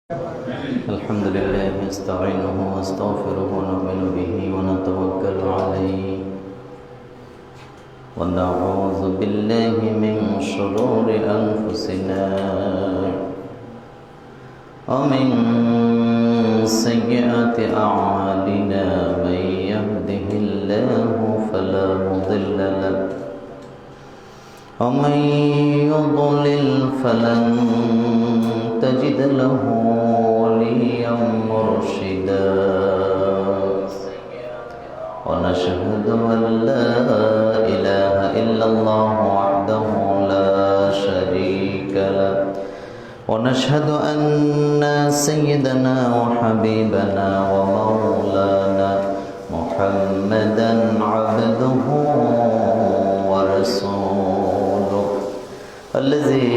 الحمد لله نستعينه ونستغفره ونؤمن به ونتوكل عليه ونعوذ بالله من شرور أنفسنا ومن سيئات أعمالنا من يهده الله فلا مضل له ومن يضلل فلن تجد له وليا مرشدا ونشهد أن لا إله إلا الله وحده لا شريك له ونشهد أن سيدنا وحبيبنا ومولانا محمدا عبده ورسوله الذي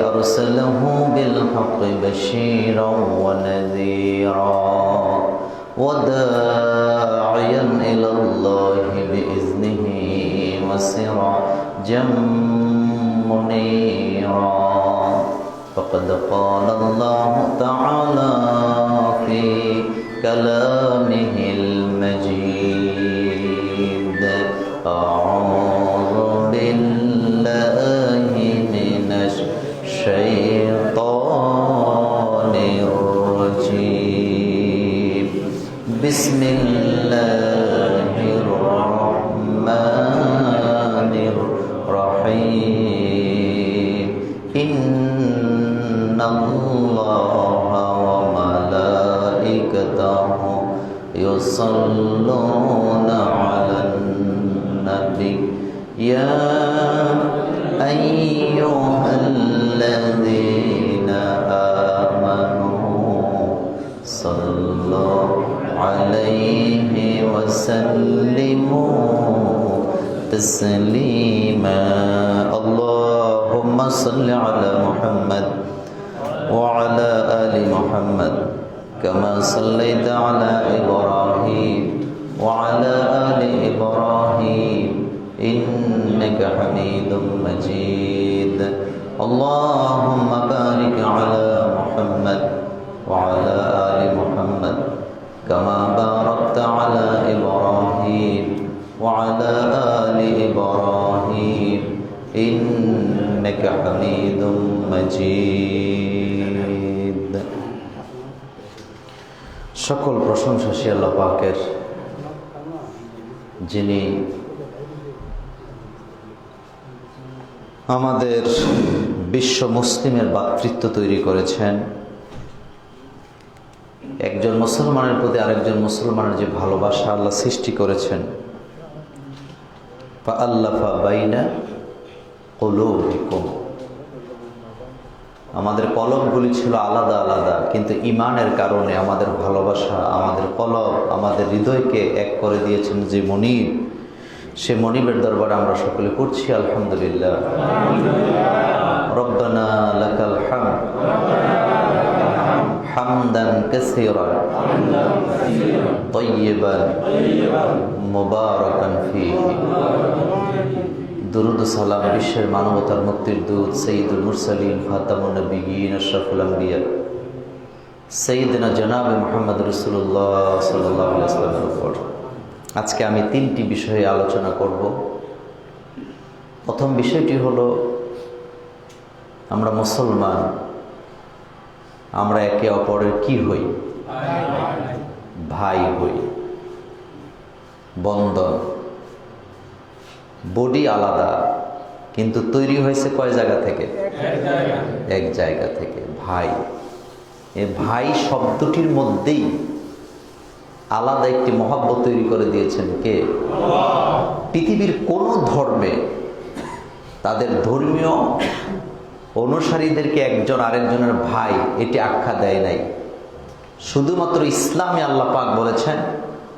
أرسله بالحق بشيرا ونذيرا وداعيا إلى الله بإذنه وسراجا منيرا فقد قال الله تعالى في كلامه المجيد أعوذ بالله من الشيطان الرجيم بسم الله الرحمن الرحيم إن الله وملائكته يصلون على النبي يا أيها الذين آمنوا صلوا عليه وسلموا تسليما اللهم صل على محمد وعلى آل محمد كما صليت على إبراهيم وعلى آل إبراهيم إنك حميد مجيد اللهم بارك على محمد وعلى آل محمد كما باركت على إبراهيم وعلى آل إبراهيم إنك حميد مجيد সকল প্রশংসা সে আল্লাহ পাকের, যিনি আমাদের বিশ্ব মুসলিমের ভ্রাতৃত্ব তৈরি করেছেন। একজন মুসলমানের প্রতি আরেকজন মুসলমানের যে ভালোবাসা আল্লাহ সৃষ্টি করেছেন, ফাআল্লাফা বাইনা কুলুবিকুম, আমাদের কলবগুলি ছিল আলাদা আলাদা, কিন্তু ঈমানের কারণে আমাদের ভালোবাসা, আমাদের কলব, আমাদের হৃদয়কে এক করে দিয়েছেন যে মনিব, সে মনিবের দরবারে আমরা সকলে করছি আলহামদুলিল্লাহ। রব্বানা লাকাল হামদ হামদান কাসীরান তাইয়িবান মুবারাকান ফীহি। দুরূদ ও সালাম বিশ্বের মানবতার মুক্তির দূত সাইয়্যিদুল মুরসালিন খাতামুন নবিয়্যিন আশরাফুল আম্বিয়া সাইয়্যিদনা জনাবে মুহাম্মদ রাসূলুল্লাহ সাল্লাল্লাহু আলাইহি ওয়াসাল্লামের উপর আজকে আমি তিনটি বিষয়ে আলোচনা করব। প্রথম বিষয়টি হলো, আমরা মুসলমান, আমরা একে অপরের কি হই? ভাই হই। বন্ধন, বডি আলাদা কিন্তু তৈরি হয়েছে কয় জায়গা থেকে? এক জায়গা থেকে। ভাই, এই ভাই শব্দটির মধ্যেই আলাদা একটি মহব্বত তৈরি করে দিয়েছেন কে? পৃথিবীর কোন ধর্মে তাদের ধর্মীয় অনুসারীদেরকে একজন আরেকজনের ভাই এটি আখ্যা দেয় নাই। শুধুমাত্র ইসলামে আল্লাহ পাক বলেছেন,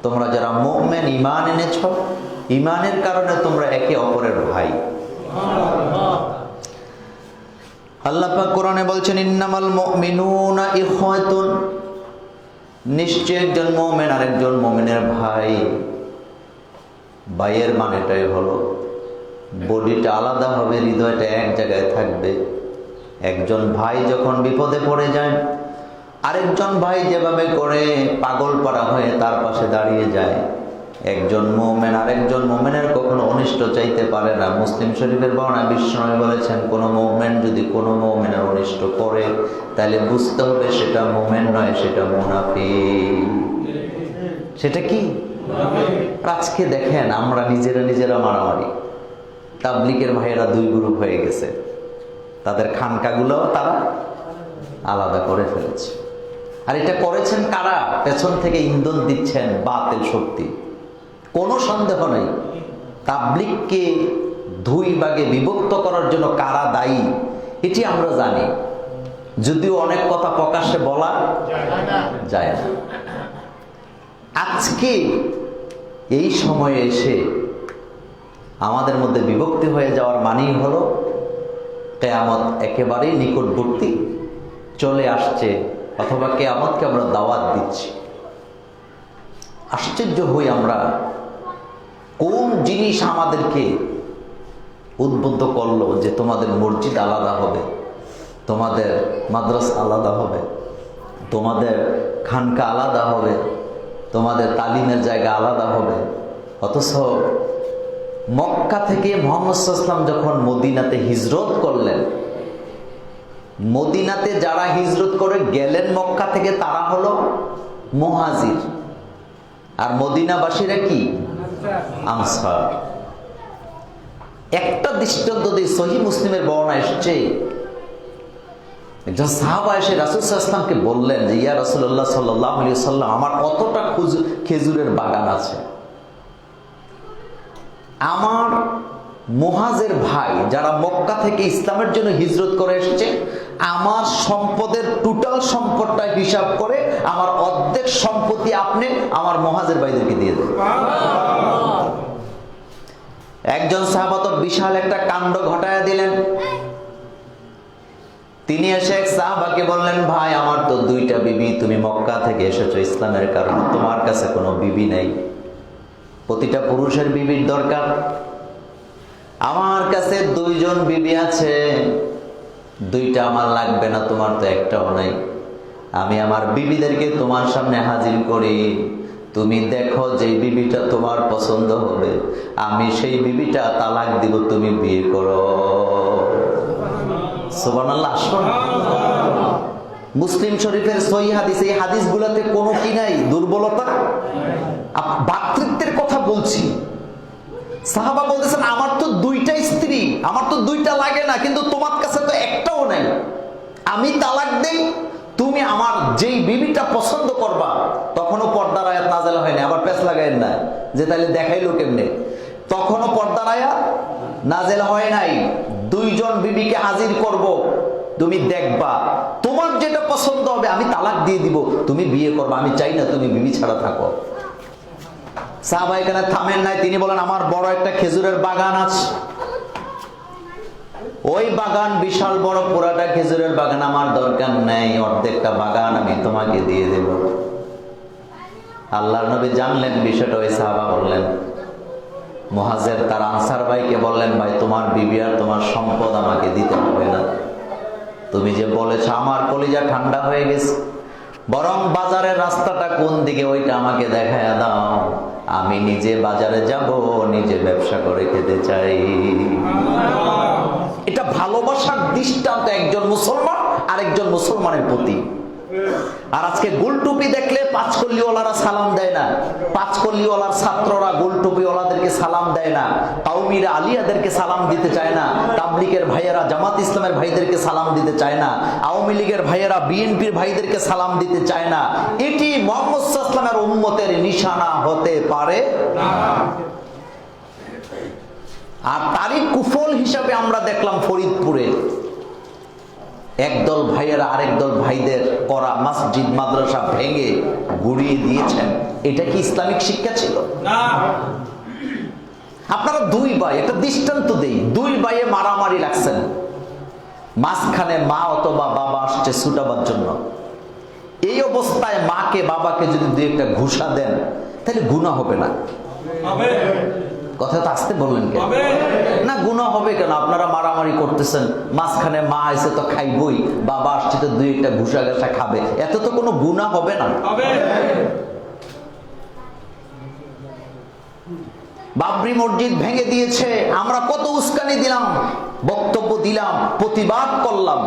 তোমরা যারা মুমিন, ঈমান এনেছ, ঈমানের কারণে তোমরা একে অপরের ভাই। আল্লাহ পাক কোরআনে বলছেন, ইন্নামাল মুমিনুনা ইখওয়াতুন, নিশ্চয় একজন মুমিন আরেকজন মুমিনের ভাই। ভাইয়ের মানেটাই হলো বডিটা আলাদা হবে, হৃদয়টা এক জায়গায় থাকবে। একজন ভাই যখন বিপদে পড়ে যায়, আরেকজন ভাই যেভাবে করে পাগল পাড়া হয়ে তার পাশে দাঁড়িয়ে যায়। একজন মুমিন আরেকজন মুমিনের কখনো অনিষ্ট চাইতে পারে না। মুসলিম শরীফের বর্ণনা বিশ্বনবী বলেছেন, কোন মুমিন যদি কোন মুমিনের অনিষ্ট করে তাহলে বুঝতে হবে সেটা মুমিন নয়, সেটা মুনাফিক। সেটা কি? আজকে দেখেন আমরা নিজেরা মারামারি। তাবলিগের ভাইয়েরা দুই গ্রুপ হয়ে গেছে, তাদের খানকাগুলো তারা আলাদা করে ফেলেছে। আর এটা করেছেন কারা? পেছন থেকে ইন্ধন দিচ্ছেন বাতিল শক্তি। কোনো সন্দেহ নেই তাবলিগকে দুই ভাগে বিভক্ত করার জন্য কারা দায়ী এটি আমরা জানি, যদিও অনেক কথা প্রকাশ্যে বলা যায় না। আজকে এই সময়ে এসে আমাদের মধ্যে বিভক্তি হয়ে যাওয়ার মানেই হলো কিয়ামত একেবারেই নিকটবর্তী চলে আসছে, অথবা কিয়ামতকে আমরা দাওয়াত দিচ্ছি। আশ্চর্য হই আমরা, কোন জিনিস আমাদেরকে উদ্বুদ্ধ করলো যে তোমাদের মসজিদ আলাদা হবে, তোমাদের মাদ্রাসা আলাদা হবে, তোমাদের খানকা আলাদা হবে, তোমাদের তালিমের জায়গা আলাদা হবে। অথচ মক্কা থেকে মুহাম্মদ সাল্লাল্লাহু আলাইহি ওয়াসাল্লাম যখন মদিনাতে হিজরত করলেন, মদিনাতে যারা হিজরত করে গেলেন মক্কা থেকে তারা হলো মুহাজির, আর মদিনাবাসীরা কি? আনসার। একটা দৃষ্টান্ত দিয়ে সহিহ মুসলিমের বর্ণনা এসেছে, একজন সাহাবা এসে রাসূল সাল্লাল্লাহু আলাইহি ওয়াসাল্লামকে বললেন যে ইয়া রাসূলুল্লাহ সাল্লাল্লাহু আলাইহি ওয়াসাল্লাম, আমার অতটা খেজুরের বাগান আছে, আমার মুহাজির ভাই যারা মক্কা থেকে ইসলামের জন্য হিজরত করে এসেছে, আমার সম্পদের টোটাল সম্পদটা হিসাব করে আমার অর্ধেক সম্পত্তি আপনি আমার মুহাজির ভাইদেরকে দিয়ে দেন। একজন সাহাবা তো বিশাল একটা কাণ্ড ঘটায় দিলেন। তিনি এসে এক সাহাবাকে বললেন, ভাই আমার তো দুইটা বিবি, তুমি মক্কা থেকে এসেছো ইসলামের কারণে, তোমার কাছে কোনো বিবি নেই, প্রতিটা পুরুষের বিবির দরকার, আমার কাছে দুইজন বিবি আছে, দুইটা আমার লাগবে না, তোমার তো একটাও নাই, আমি আমার বিবিদেরকে তোমার সামনে হাজির করি, তুমি দেখো যে বিবিটা তোমার পছন্দ হবে, আমি সেই বিবিটা তালাক দিব, তুমি বিয়ে করো। সুবহানাল্লাহ। মুসলিম শরীফের সহিহ হাদিস, এই হাদিসগুলোতে কোনো কি নাই? দুর্বলতা, ভ্রাতৃত্বের কথা বলছি। সাহাবা বলতেছেন, আমার তো দুইটা স্ত্রী, আমার তো দুইটা লাগে না, কিন্তু তোমার কাছে তো একটাও নাই, আমি তালাক দেই, তুমি আমার যেই বিবিটা পছন্দ করবা। তখনও পর্দার আয়াত নাযিল হয়নি, আবার পেছ লাগাইন না যে তাহলে দেখাইলো কেমনে। তখনও পর্দার আয়াত নাযিল হয় নাই, দুইজন বিবিকে হাজির করব, তুমি দেখবা তোমার যেটা পছন্দ হবে আমি তালাক দিয়ে দিব, তুমি বিয়ে করবা, আমি চাই না তুমি বিবি ছাড়া থাকো। সাহাবা এখানে থামেন নাই, তিনি বলেন, আমার বড় একটা খেজুরের বাগান আছে, ওই বাগান বিশাল বড়, পুরাটা খেজুরের বাগান আমার দরকার নেই, অর্ধেকটা বাগান আমি তোমাকে দিয়ে দেব। আল্লাহর নবী জানলেন বিষয়টা, ওই সাহাবা বললেন, মুহাজির তার আনসার ভাইকে বললেন, ভাই তোমার বিবি আর তোমার সম্পদ আমাকে দিতে হবে না, তুমি যে বলেছো আমার কলিজা ঠান্ডা হয়ে গেছে, বরং বাজারের রাস্তাটা কোন দিকে ওইটা আমাকে দেখায় দাও, আমি নিজে বাজারে যাব, নিজে ব্যবসা করে খেতে চাই। এটা ভালোবাসার দৃষ্টান্ত একজন মুসলমান আরেকজন মুসলমানের প্রতি। আর আজকে গোলটুপি দেখলে পাঁচকল্লিওয়ালারা সালাম দেয় না, পাঁচকল্লিওয়ালার ছাত্ররা গোলটুপিওয়ালাদেরকে সালাম দেয় না, কাউমিরা আলিয়াদেরকে সালাম দিতে চায় না, তাবলিগের ভাইয়েরা জামাত ইসলামের ভাইদেরকে সালাম দিতে চায় না, আওয়ামী লীগের ভাইয়েরা বিএনপির ভাইদেরকে সালাম দিতে চায় না। এটি মুহাম্মদ সাল্লাল্লাহু আলাইহি ওয়াসাল্লামের উম্মতের নিশানা হতে পারে না। আর তারই কুফল হিসাবে আমরা দেখলাম ফরিদপুরে একদল ভাইয়েরা আরেকদল ভাইদের করা মসজিদ মাদ্রাসা ভেঙে গুড়িয়ে দিয়েছেন। এটা কি ইসলামিক শিক্ষা ছিল? না। আপনারা দুই ভাই, একটা দৃষ্টান্ত দেই, দুই ভাইয়ে মারামারি লাগছেন, মাঝখানে মা অথবা বাবা আসছে ছুটাবার জন্য। এই অবস্থায় মাকে বাবাকে যদি দুই একটা ঘুষা দেন তাহলে গুনাহ হবে না? কথা তো আসতে বললেন কেন? না গুনাহ হবে কেন? আপনারা মারামারি করতেছেন, মাঝখানে মা এসে তো খাইবই, বাবা আসছে তো দুই একটা ঘুষা ঘাসা খাবে, এত তো কোনো গুনাহ হবে না। বাবরি মসজিদ ভেঙে দিয়েছে, আমরা কত উস্কানি দিলাম, বক্তব্য দিলাম, প্রতিবাদ করলাম,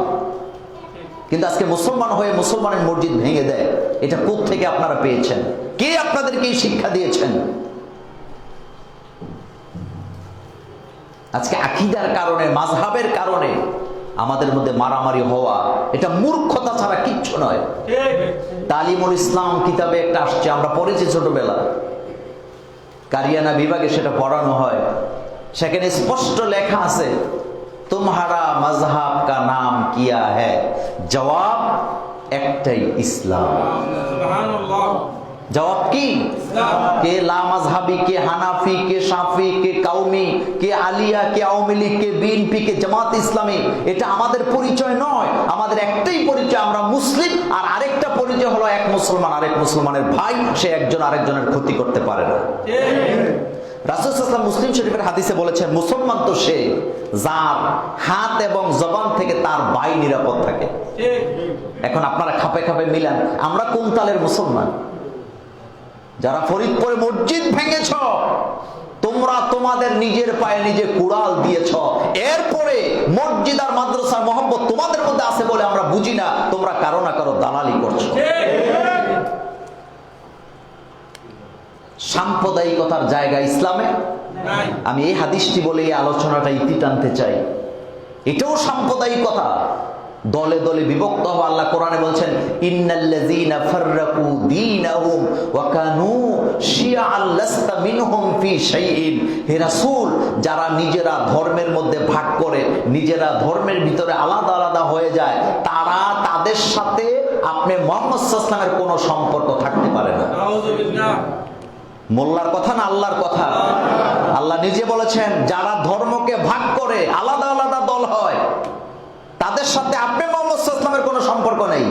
কিন্তু আজকে মুসলমান হয়ে মুসলমানের মসজিদ ভেঙে দেয়। এটা কোত্থেকে আপনারা পেয়েছেন? কে আপনাদেরকে এই শিক্ষা দিয়েছেন? আজকে আকীদার কারণে, মাযহাবের কারণে আমাদের মধ্যে মারামারি হওয়া, এটা মূর্খতা ছাড়া কিচ্ছু নয়। তালিমুল ইসলাম কিতাবে একটা আসছে, আমরা পড়েছি ছোটবেলা, কারিয়ানা বিভাগে সেটা পড়ানো হয়। সেখানে স্পষ্ট লেখা আছে, তুমহারা মজহাব কা নাম কিয়া হ্যায়? জবাব একটাই, ইসলাম। জবাব কি? কে লা মাযহাবি, কে হানাফি, কে শাফি, কে কাউমি, কে আলিয়া, কে আওয়ামী লীগ, কে বিএনপি, কে জামাত ইসলামী, এটা আমাদের পরিচয় নয়। আমাদের একটাই পরিচয়, আমরা মুসলিম। আর আরেকটা পরিচয় হলো এক মুসলমান আরেক মুসলমানের ভাই, সে একজন আরেকজনের ক্ষতি করতে পারে না। রাসূল সাল্লাল্লাহু আলাইহি ওয়াসাল্লাম মুসলিম শরীফের হাদিসে বলেছেন, মুসলমান তো সে যার হাত এবং জবান থেকে তার ভাই নিরাপদ থাকে। এখন আপনারা খাপে খাপে মিলান, আমরা কোন তালের মুসলমান? যারা ফরিদপুরে মসজিদ ভেঙেছ, তোমরা তোমাদের নিজের পায়ে নিজে কুড়াল দিয়েছ, এরপরে মসজিদ আর মাদ্রাসার মহব্বত তোমাদের মধ্যে আছে বলে আমরা বুঝি না, তোমরা কারো না কারো দালালি করছো। সাম্প্রদায়িকতার জায়গা ইসলামে আমি এই হাদিসটি বলে এই আলোচনাটা ইতি টানতে চাই। এটাও সাম্প্রদায়িকতা, দলে দলে বিভক্ত হওয়া। আল্লাহ কোরআনে বলছেন, ইন্নাল্লাযীনা ফাররাকু দীনাহুম ওয়া কানু শিয়াআন লাস্তা মিনহুম ফি শাইইন। হে রাসূল, যারা নিজেরা ধর্মের মধ্যে ভাগ করে, নিজেরা ধর্মের ভিতরে আলাদা আলাদা হয়ে যায়, তারা তাদের সাথে আপনি মুহাম্মদ সাল্লাল্লাহু আলাইহি ওয়াসাল্লামের কোনো সম্পর্ক থাকতে পারে না। নাউযুবিল্লাহ। মোল্লার কথা না আল্লাহর কথা? আল্লাহ নিজে বলেছেন, যারা ধর্মকে ভাগ করে আলাদা আলাদা দল হয়, তাদের সাথে আপনি মুহাম্মদ সাল্লাল্লাহু আলাইহি ওয়াসাল্লামের কোনো সম্পর্ক নেই।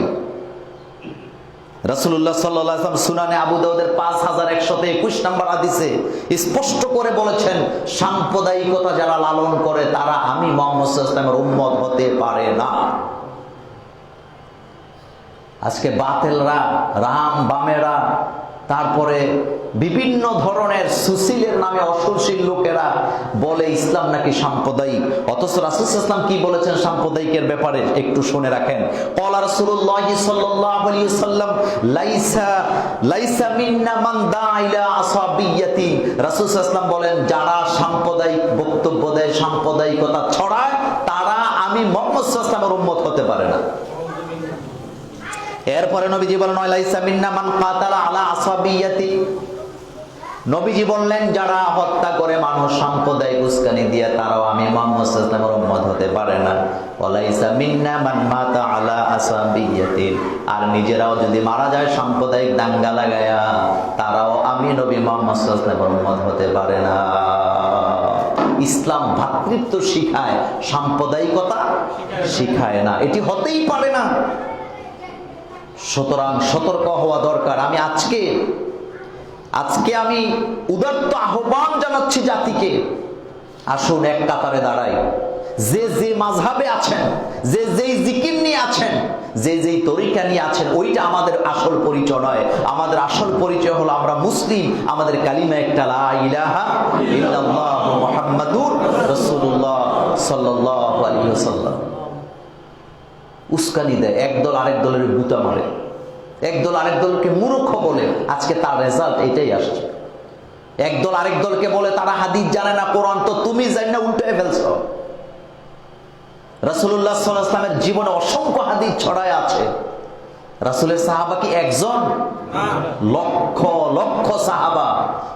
রাসূলুল্লাহ সাল্লাল্লাহু আলাইহি ওয়াসাল্লাম সুনানে আবু দাউদের 5121 নম্বর হাদিসে স্পষ্ট করে বলেছেন, সাম্প্রদায়িকতা যারা লালন করে তারা আমি মুহাম্মদ সাল্লাল্লাহু আলাইহি ওয়াসাল্লামের উম্মত হতে পারে না। আজকে বাতিলরা, রাম বামেরা, তারপরে বিভিন্ন ধরনের সুশীলের নামে অসুশীল লোকেরা বলে ইসলাম নাকি সাম্প্রদায়িক। অথচ রাসূল সাল্লাল্লাহু আলাইহি ওয়াসাল্লাম কি বলেছেন সাম্প্রদায়িকের ব্যাপারে একটু শুনে রাখেন। ক্বালা রাসূলুল্লাহ সাল্লাল্লাহু আলাইহি ওয়াসাল্লাম, লাইসা মিন্না মান দা'a ইলা আসাবিয়্যাতি। রাসূল সাল্লাল্লাহু আলাইহি ওয়াসাল্লাম বলেন, যারা সাম্প্রদায়িক বক্তব্য দেয়, সাম্প্রদায়িকতা ছড়ায়, তারা আমি মুহাম্মদ সাল্লাল্লাহু আলাইহি ওয়াসাল্লামের উম্মত হতে পারে না। এরপরে নবীজি বলেন, লাইসা মিন্না মান কাতালা আলা আসাবিয়্যাতি। নবীজি বললেন, যারা হত্যা করে মানুষ সাম্প্রদায়িক উস্কানি দিয়ে, তারাও আমি মুহাম্মদ সাল্লাল্লাহু আলাইহি ওয়াসাল্লামের উম্মত হতে পারে না। ওয়ালাইসা মিন্না মান মাতা আলা আসাবিয়্যাতি। আর নিজেরাও যদি মারা যায় সাম্প্রদায়িক দাঙ্গা লাগায়া, তারাও আমি নবী মুহাম্মদ সাল্লাল্লাহু আলাইহি ওয়াসাল্লামের উম্মত হতে পারে না। ইসলাম ভ্রাতৃত্ব শিখায়, সাম্প্রদায়িকতা শিখায় না, এটি হতেই পারে না। সুতরাং সতর্ক হওয়া দরকার। আমি আজকে আমি উদাত্ত আহ্বান জানাচ্ছি জাতিকে, আসুন এক কাতারে দাঁড়াই। যে যে মাযহাবে আছেন, যে যেই জিকির নিয়ে আছেন, যে যেই তরিকা নিয়ে আছেন, ওইটা আমাদের আসল পরিচয় নয়। আমাদের আসল পরিচয় হলো আমরা মুসলিম। আমাদের কালিমা একটা, লা ইলাহা ইল্লাল্লাহু মুহাম্মাদুর রাসূলুল্লাহ সাল্লাল্লাহু আলাইহি ওয়াসাল্লাম। উস্কানি দেয়, একদল আরেক দলের গুতা মারে, একদল আরেক দলকে মূর্খ বলে, আজকে তার রেজাল্ট এটাই আসছে। একদল আরেক দলকে বলে তারা হাদিস জানে না, কোরআন তো তুমি জানি না, উল্টায় ফেলছো। রাসূলুল্লাহ সাল্লাল্লাহু আলাইহি ওয়াসাল্লামের জীবনে অসংখ্য হাদিস ছড়ায় আছে। রাসূলের সাহাবা কি একজন? লক্ষ লক্ষ সাহাবা।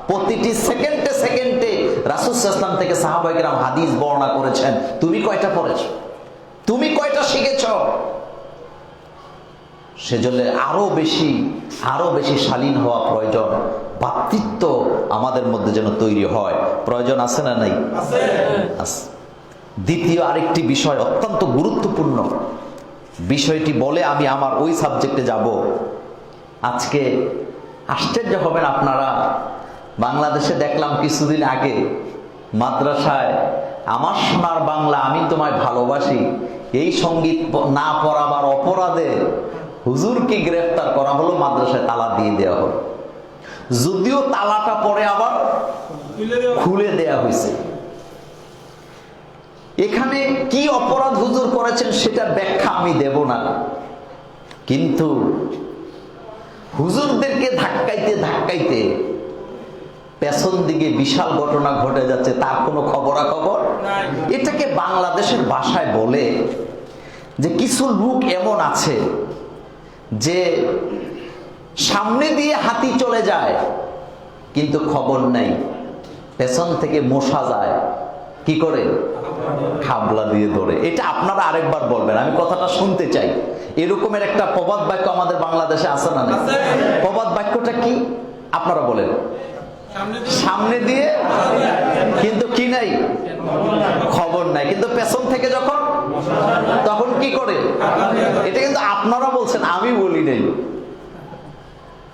প্রতিটি সেকেন্ডে সেকেন্ডে রাসূল সাল্লাল্লাহু আলাইহি ওয়াসাল্লাম থেকে সাহাবায়ে কেরাম হাদিস বর্ণনা করেছেন। তুমি কয়টা পড়েছো? তুমি কয়টা শিখেছ? সেজন্য আরো বেশি শালীন হওয়া প্রয়োজন। ভ্রাতৃত্ব আমাদের মধ্যে যেন তৈরি হয়, প্রয়োজন আছে না নাই? আছে। দ্বিতীয় আরেকটি বিষয় অত্যন্ত গুরুত্বপূর্ণ, বিষয়টি বলে আমি আমার ওই সাবজেক্টে যাব। আজকে আশ্চর্য হবেন আপনারা, বাংলাদেশে দেখলাম কিছুদিন আগে মাদ্রাসায় আমার সোনার বাংলা আমি তোমায় ভালোবাসি এই সঙ্গীত না পড়াবার অপরাধে হুজুরকে গ্রেফতার করা হলো, মাদ্রাসায় তালা দিয়ে দেওয়া হলো। যদিও তালাটা পরে আবার খুলে দেয়া হয়েছে। এখানে কি অপরাধ হুজুর করেছেন সেটা ব্যাখ্যা আমি দেব না, কিন্তু হুজুরদেরকে ধাক্কাইতে ধাক্কাইতে পেছন দিকে বিশাল ঘটনা ঘটে যাচ্ছে, তার কোনো খবরাখবর। এটাকে বাংলাদেশের ভাষায় বলে যে কিছু লোক এমন আছে যে সামনে দিয়ে হাতি চলে যায় কিন্তু খবর নাই, পেছন থেকে মশা যায় কি করে, খাবলা দিয়ে ধরে। এটা আপনারা আরেকবার বলবেন, আমি কথাটা শুনতে চাই। এরকমের একটা প্রবাদ বাক্য আমাদের বাংলাদেশে আছে না? প্রবাদ বাক্যটা কি আপনারা বলেন? সামনে দিয়ে কিন্তু কি নাই, খবর নাই, কিন্তু পেছন থেকে যখন তখন কি করে। এটা কিন্তু আপনারা বলছেন, আমি বলি নাই।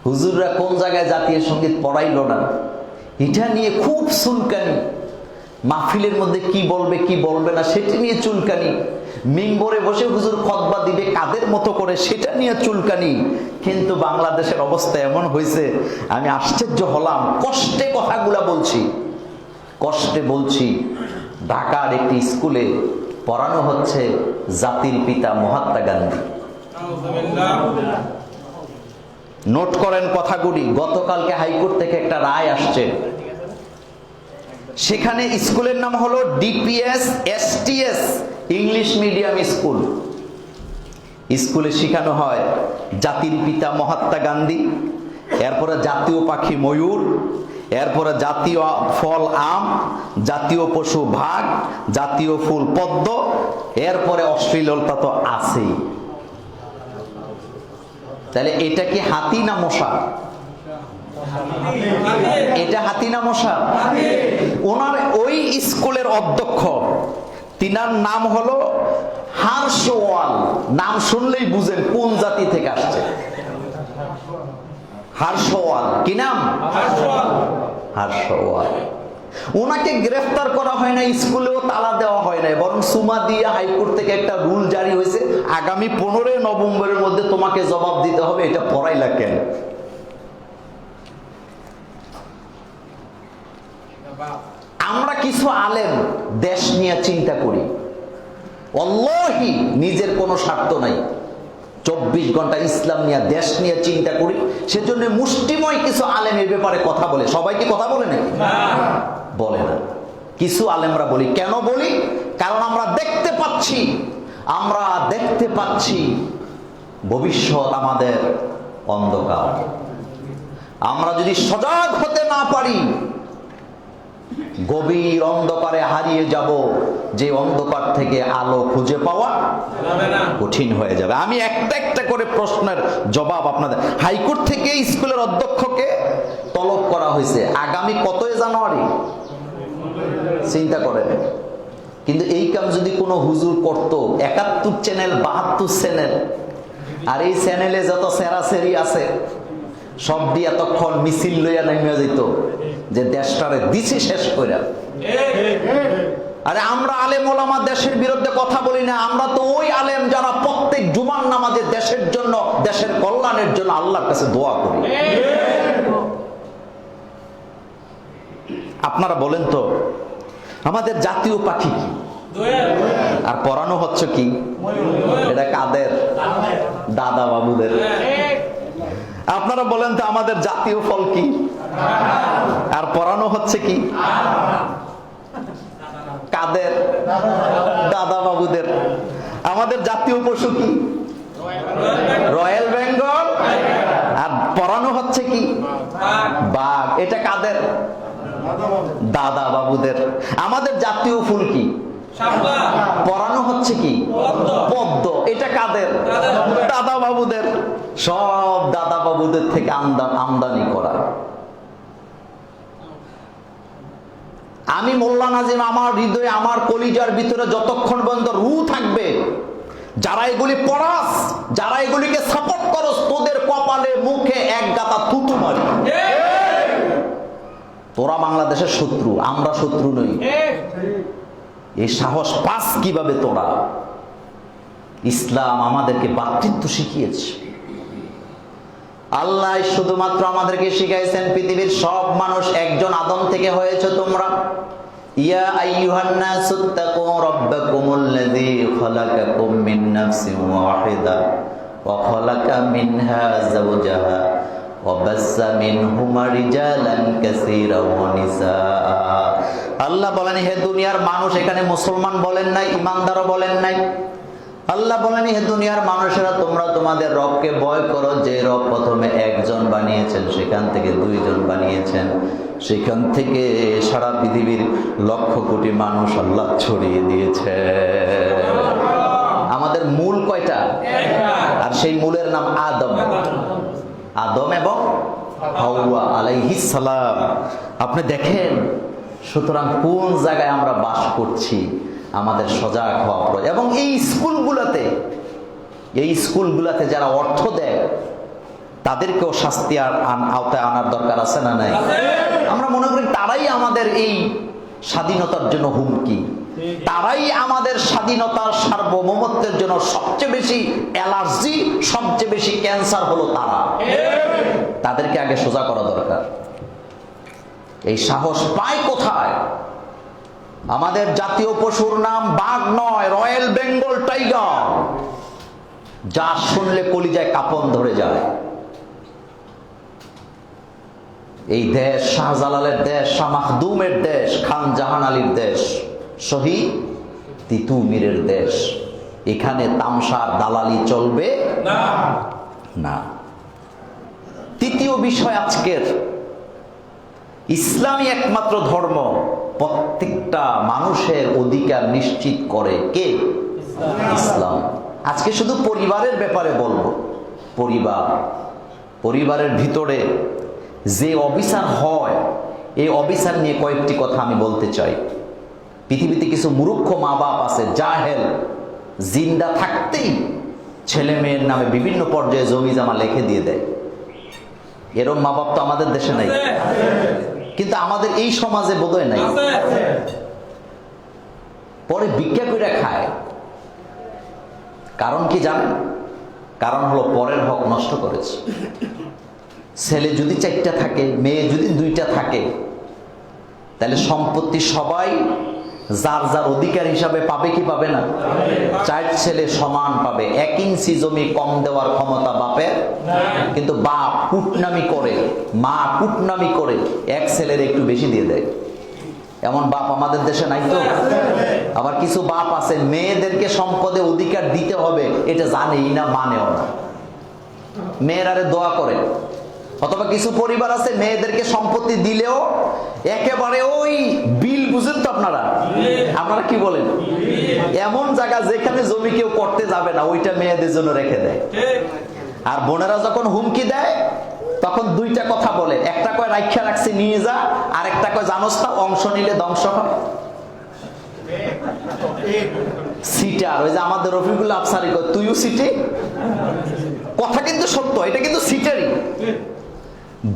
হুজুররা কোন জায়গায় জাতীয় সঙ্গীত পড়াইলো না, এটা নিয়ে খুব চুলকানি। মাহফিলের মধ্যে কি বলবে কি বলবে না সেটা নিয়ে চুলকানি। মিম্বরে বসে হুজুর খুতবা দিবে কাদের মতো করে সেটা নিয়ে চুলকানি। কিন্তু বাংলাদেশের অবস্থা এমন হয়েছে, আমি আশ্চর্য হলাম। কষ্টে কথাগুলা বলছি, কষ্টে বলছি। ঢাকার একটি স্কুলে পড়ানো হচ্ছে জাতির পিতা মহাত্মা গান্ধী। নোট করেন কথাগুলি। গতকালকে হাইকোর্ট থেকে একটা রায় আসছে, সেখানে স্কুলের নাম হলো DPS STS English medium school. স্কুলে শেখানো হয় জাতির পিতা মহাত্মা গান্ধী, এরপরে জাতীয় পাখি ময়ূর, এরপরে জাতীয় ফল আম, জাতীয় পশু বাঘ, জাতীয় ফুল পদ্ম, এরপরে অশ্লীলতা তো আছেই। তাহলে এটা কি হাতি না মশা? এটা হাতি না মশা? ওনার ওই স্কুলের অধ্যক্ষ, তিনার নাম হলো হার্ষওয়াল। নাম শুনলেই বুঝেন কোন জাতি থেকে আসছে। হার্ষওয়াল। কি নাম? হার্ষওয়াল। ওনাকে গ্রেফতার করা হয় না, স্কুলেও তালা দেওয়া হয় না, বরং সুমা দিয়ে হাইকোর্ট থেকে একটা রুল জারি হয়েছে, আগামী 15 নভেম্বরের মধ্যে তোমাকে জবাব দিতে হবে। এটা পড়াইলা কেন? আমরা কিছু আলেম দেশ নিয়ে চিন্তা করি, আল্লাহি নিজের কোনো স্বার্থ নাই, 24 ঘন্টা ইসলাম নিয়ে দেশ নিয়ে চিন্তা করি। সেজন্য মুষ্টিময় কিছু আলেম এই ব্যাপারে কথা বলে। সবাই কি কথা বলে নাকি? বলে না। কিছু আলেমরা বলি। কেন বলি? কারণ আমরা দেখতে পাচ্ছি ভবিষ্যৎ আমাদের অন্ধকার। আমরা যদি সজাগ হতে না পারি, গভীর অন্ধকারে হারিয়ে যাব, যে অন্ধকার থেকে আলো খুঁজে পাওয়া কঠিন হয়ে যাবে। আমি একটা একটা করে প্রশ্নের জবাব আপনাদের। হাইকোর্ট থেকে স্কুলের অধ্যক্ষকে তলব করা হয়েছে আগামী কতই জানুয়ারি, চিন্তা করেন। কিন্তু এই কাম যদি কোনো হুজুর করতো, 71 চ্যানেল 72 চ্যানেল, আর এই চ্যানেলে যত সেরাসেরি আছে সব দিয়ে এতক্ষণ মিছিল লইয়া নেমে যেত যে দেশটারে দিছে শেষ করে। আরে আমরা আলেম ওলামা দেশের বিরুদ্ধে কথা বলি না, আমরা তো ওই আলেম যারা প্রত্যেক জুমার নামাজে দেশের জন্য, দেশের কল্যাণের জন্য আল্লাহর কাছে দোয়া করি। আপনারা বলেন তো, আমাদের জাতীয় পাখি কি? আর পড়ানো হচ্ছে কি? এটা কাদের? দাদা বাবুদের। আপনারা বলেন তো, আমাদের জাতীয় ফল কি? আর পড়ানো হচ্ছে কি? কাদের? দাদা বাবুদের। আমাদের জাতীয় পশু কি? রয়্যাল বেঙ্গল। আর পড়ানো হচ্ছে কি? বাঘ। এটা কাদের? দাদা বাবুদের। আমাদের জাতীয় ফুল কি? পড়ানো হচ্ছে কি? পদ্ম। এটা কাদের? দাদা বাবুদের। সব দাদা বাবুদের থেকে আমদানি করা। আমি মোল্লা নাজিম, আমার হৃদয়ে, আমার কলিজার ভিতরে যতক্ষণ পর্যন্ত রূহ থাকবে, যারা এগুলি পড়াস, যারা এগুলিকে সাপোর্ট করস, তোদের কপালে মুখে এক গাতা থুতু মারি। তোরা বাংলাদেশের শত্রু, আমরা শত্রু নই। এই সাহস পাস কিভাবে তোরা? ইসলাম আমাদেরকে ভ্রাতৃত্ব শিখিয়েছে। আল্লাহ শুধুমাত্র আমাদেরকে শিখাইছেন পৃথিবীর সব মানুষ একজন আদম থেকে হয়েছে তোমরা। ইয়া আইয়ুহান নাসুত্তাকু রাব্বাকুমুল্লাযী খালাকাকুম মিন নাফসিন ওয়াহিদা ওয়া খালাকা মিনহা যাওজাহা ওয়া বাসসা মিনহুমা রিজালান কাসীরান ওয়া নিসা। আল্লাহ বলেন, হে দুনিয়ার মানুষ, এখানে মুসলমান বলেন নাই, ইমানদারও বলেন নাই। আল্লাহ বলেন, হে দুনিয়ার মানুষেরা, তোমরা তোমাদের রবকে ভয় করো, যে রব প্রথমে একজন বানিয়েছেন, সেখান থেকে দুইজন বানিয়েছেন, সেখান থেকে সারা পৃথিবীর লক্ষ কোটি মানুষ আল্লাহ ছড়িয়ে দিয়েছে। আমাদের মূল কয়টা? আর সেই মূলের নাম আদম। আদম এবং হাওয়া আলাইহিস সালাম। আপনি দেখেন, সুতরাং কোন জায়গায় আমরা বাস করছি আমাদের সজাগ হওয়া প্রয়োজন। এবং এই স্কুলগুলাতে যারা অর্থ দেয় তাদেরকেও শাস্তি আওতায় আনার দরকার আছে না নাই? আমরা মনে করি তারাই আমাদের এই স্বাধীনতার জন্য হুমকি, তারাই আমাদের স্বাধীনতার সার্বভৌমত্বের জন্য সবচেয়ে বেশি অ্যালার্জি, সবচেয়ে বেশি ক্যান্সার হলো তারা। তাদেরকে আগে সোজা করা দরকার। এই সাহস পায় কোথায়? আমাদের জাতীয় পশুর নাম বাঘ নয়, রয়্যাল বেঙ্গল টাইগার। যা শুনলে কলিজায় কাঁপন ধরে যায়। এই দেশ শাহজালালের দেশ, শাহ মাখদুমের দেশ, খান জাহান আলীর দেশ, শহীদ তিতু মীরের দেশ। এখানে তামসার দালালি চলবে না। তৃতীয় বিষয় আজকের, ইসলামই একমাত্র ধর্ম প্রত্যেকটা মানুষের অধিকার নিশ্চিত করে। কে? ইসলাম। আজকে শুধু পরিবারের ব্যাপারে বলবো। পরিবারের ভিতরে যে অবিচার হয়, এই অবিচার নিয়ে কয়েকটি কথা আমি বলতে চাই। পৃথিবীতে কিছু মূর্খ মা বাপ আছে, জাহেল, জিন্দা থাকতেই ছেলে মেয়ের নামে বিভিন্ন পর্যায়ে জমি জমা লিখে দিয়ে দেয়। এরকম মা বাপ তো আমাদের দেশে নাই, কিন্তু আমাদের এই সমাজে বোধহয় নাই। পরে ভিক্ষা করে খায়। কারণ কি জানেন? কারণ হলো পরের হক নষ্ট করেছে। ছেলে যদি 4টা থাকে, মেয়ে যদি 2টা থাকে, তাহলে সম্পত্তি সবাই যার যার অধিকার হিসাবে পাবে কি পাবে না? 4 ছেলে সমান পাবে। 1 ইঞ্চি জমি কম দেওয়ার ক্ষমতা বাপের, কিন্তু বাপ কুটনামি করে, মা কুটনামি করে 1 ছেলের একটু বেশি দিয়ে দেয়। এমন বাপ আমাদের দেশে নাই তো? আবার কিছু বাপ আছে মেয়েদেরকে সম্পদে অধিকার দিতে হবে এটা জানেই না, মানেও না, মেয়েরারে দোয়া করে। অথবা কিছু পরিবার আছে মেয়েদেরকে সম্পত্তি দিলেও একেবারে ওই বিল, বুঝেন তো আপনারা কি বলেন, এমন জায়গা যেখানে জমি কেউ করতে যাবে না ওইটা মেয়েদের জন্য রেখে দেয়। আর বোনেরা যখন হুমকি দেয় তখন 2টা কথা বলে, একটা কয় রাইখা রাখছি নিয়ে যা, আর একটা কয় জানোস না অংশ নিলে ধ্বংস হয়। সিটার, ওই যে আমাদের রফিকুল আফসারি কয় তুইও সিটে। কথা কিন্তু সত্য, এটা কিন্তু সিটারই।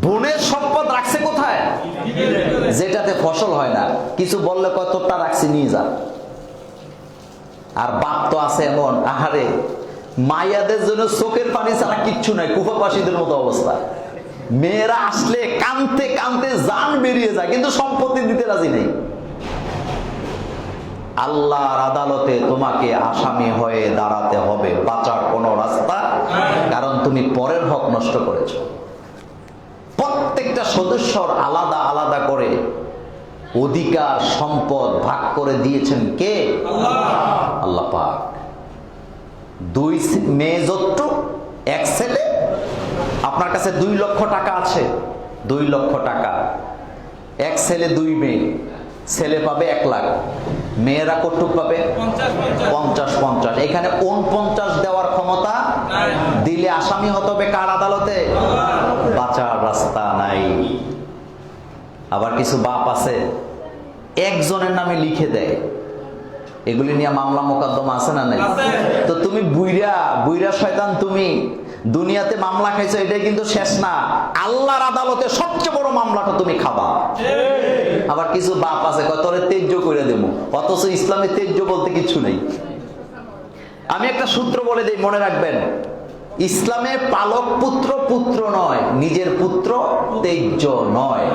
বোনের সম্পদ রাখছে কোথায়? যেটাতে ফসল হয় না। কিছু বললে কয় তোরটা রাখছি নিয়ে যা। আর বাপ তো আছে এমন, আহারে মাইয়াদের জন্য চোখের পানি ছাড়া কিচ্ছু নাই, কুফাপাসীদের মতো অবস্থা। মেয়েরা আসলে কানতে কানতে জান বেরিয়ে যায়, কিন্তু সম্পত্তি দিতে রাজি নেই। আল্লাহর আদালতে তোমাকে আসামি হয়ে দাঁড়াতে হবে, বাঁচার কোনো রাস্তা, কারণ তুমি পরের হক নষ্ট করেছো। প্রত্যেকটা সদস্যর আলাদা আলাদা করে অধিকার সম্পদ ভাগ করে দিয়েছেন কে? আল্লাহ পাক। 2 মেয়ে যতটুক, 1 ছেলে। আপনার কাছে 2 লক্ষ টাকা আছে, 2 লক্ষ টাকা, 1 ছেলে 2 মেয়ে, ছেলে পাবে 1 লাখ, মেয়েরা কতটুক পাবে? 50-50। এখানে 49 দেওয়ার ক্ষমতা দিলে আসামি হতে হবে কার আদালতে? বাঁচার রাস্তা নাই। আবার কিছু বাপ আছে একজনের নামে লিখে দেয়, এগুলি নিয়ে মামলা মোকদ্দমা আছে না নাই? তো তুমি বুইরা শয়তান, তুমি দুনিয়াতে মামলা খাইছো, এটাই কিন্তু শেষ না। আল্লাহর আদালতে সবচেয়ে বড় মামলাটা তুমি খাবা। আবার কিছু বাপ আছে কয় তোরে তেজ্য করে দেবো, অথচ ইসলামে তেজ্য বলতে কিছু নেই। আমি একটা সূত্র বলে দিই, মনে রাখবেন, ইসলামে পালক পুত্র পুত্র নয়, নিজের পুত্র তেজ্য নয়।